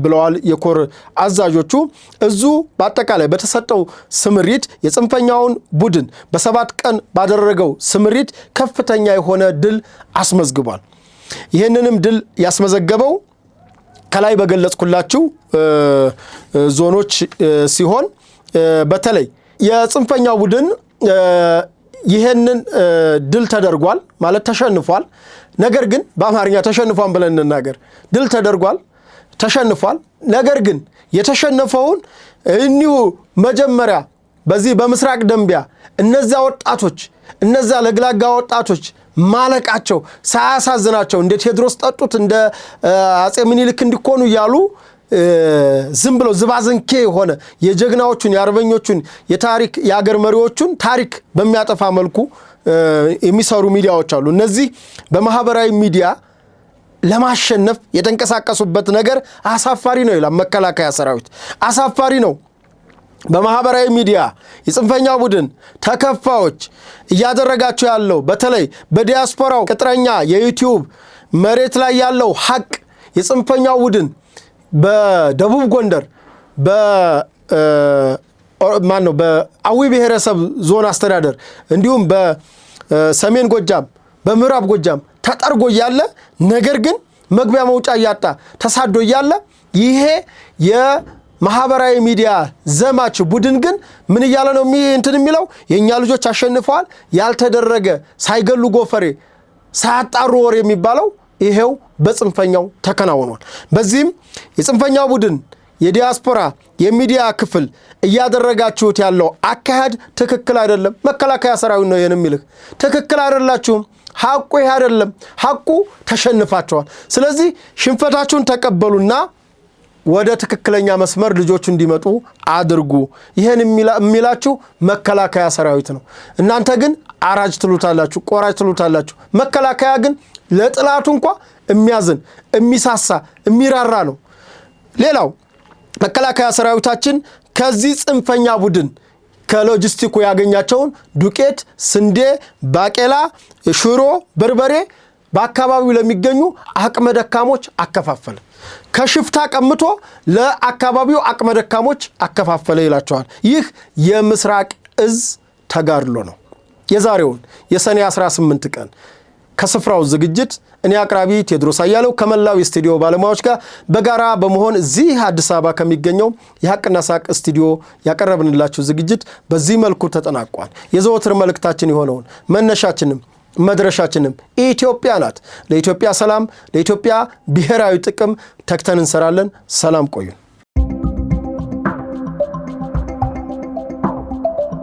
ብለዋል የኮር አዛዦቹ። እዙ በአጠቃላይ በተሰጠው ስምሪት የጽንፈኛውን ቡድን በ7 ቀን ባደረገው ስምሪት ከፍተኛ የሆነ ድል አስመዝግቧል። ይህንንም ድል ያስመዘገበው ከላይ በገለጽኩላችሁ ዞኖች ሲሆን በተለይ የጽንፈኛው ቡድን ይህንን ድል ተደርጓል ማለት ተሸንፏል። ነገር ግን በአማርኛ ተሸንፏል ብለን እንናገር። ድል ተደርጓል ተሸንፏል። ነገር ግን የተሸነፈውን እኒሁ መጀመሪያ በዚህ በምስራቅ ደንቢያ እነዛ ለግላጋ ወጣቶች ማለቃቸው ሳያሳዝናቸው እንደ ቴዎድሮስ ጠጡት እንደ አጼ ምኒልክ እንዲኮኑ እያሉ ዝም ብለው ዝባዝንኬ የሆነ የጀግናዎቹን የአርበኞቹን የታሪክ የአገር መሪዎቹን ታሪክ በሚያጠፋ መልኩ የሚሰሩ ሚዲያዎች አሉ። እነዚህ በማህበራዊ ሚዲያ ለማሸነፍ የተንቀሳቀሱበት ነገር አሳፋሪ ነው ይላል መከላከያ ሰራዊት። አሳፋሪ ነው። በማህበራዊ ሚዲያ የጽንፈኛው ቡድን ተከፋዮች እያደረጋቸው ያለው በተለይ በዲያስፖራው ቅጥረኛ የዩቲዩብ መሬት ላይ ያለው ሐቅ የጽንፈኛው ቡድን በደቡብ ጎንደር በአዊ ብሔረሰብ ዞን አስተዳደር እንዲሁም በሰሜን ጎጃም በምዕራብ ጎጃም ተጠርጎ ያለ ነገር ግን መግቢያ መውጫ ያጣ ተሳዶ ያለ ይሄ የማህበራዊ ሚዲያ ዘማች ቡድን ግን ምን ይያለ ነው የሚለው የኛ ልጆች አሸንፈዋል ያልተደረገ ሳይገሉ ጎፈሬ ሳያጣሩ ወር የሚባለው ይሄው በጽንፈኛው ተከናውኗል። በዚህም የጽንፈኛው ቡድን የዲያስፖራ የሚዲያ ክፍል እያደረጋችሁት ያለው አካሄድ ትክክል አይደለም። መከላከያ ሰራዊት ነው የሚልህ ትክክል አይደላችሁም። ሐቁ ይሄ አይደለም። ሐቁ ተሸንፋቸዋል። ስለዚህ ሽንፈታችሁን ተቀበሉና ወደ ትክክለኛ መስመር ልጆቹ እንዲመጡ አድርጉ። ይሄን የሚላችሁ መከላከያ ሰራዊት ነው። እናንተ ግን አራጅ ትሉታላችሁ፣ ቆራጅ ትሉታላችሁ። መከላከያ ግን ለጥላቱ እንኳን የሚያዝን የሚሳሳ የሚራራ ነው። ሌላው መከላከያ ሰራዊታችን ከዚህ ጽንፈኛ ቡድን ከሎጂስቲኩ ያገኛቸውን ዱቄት፣ ስንዴ፣ ባቄላ፣ ሽሮ፣ በርበሬ በአካባቢው ለሚገኙ አቅመ ደካሞች አከፋፈለ። ከሽፍታ ቀምቶ ለአካባቢው አቅመ ደካሞች አከፋፈለ ይላቸዋል። ይህ የምስራቅ እዝ ተጋድሎ ነው። የዛሬውን የሰኔ 18 ቀን ከስፍራው ዝግጅት እኔ አቅራቢ ቴዎድሮስ አያለው ከመላው የስቱዲዮ ባለሙያዎች ጋር በጋራ በመሆን እዚህ አዲስ አበባ ከሚገኘው የሐቅና ሳቅ ስቱዲዮ ያቀረብንላችሁ ዝግጅት በዚህ መልኩ ተጠናቋል። የዘወትር መልእክታችን የሆነውን መነሻችንም መድረሻችንም ኢትዮጵያ ናት። ለኢትዮጵያ ሰላም፣ ለኢትዮጵያ ብሔራዊ ጥቅም ተግተን እንሰራለን። ሰላም ቆዩን።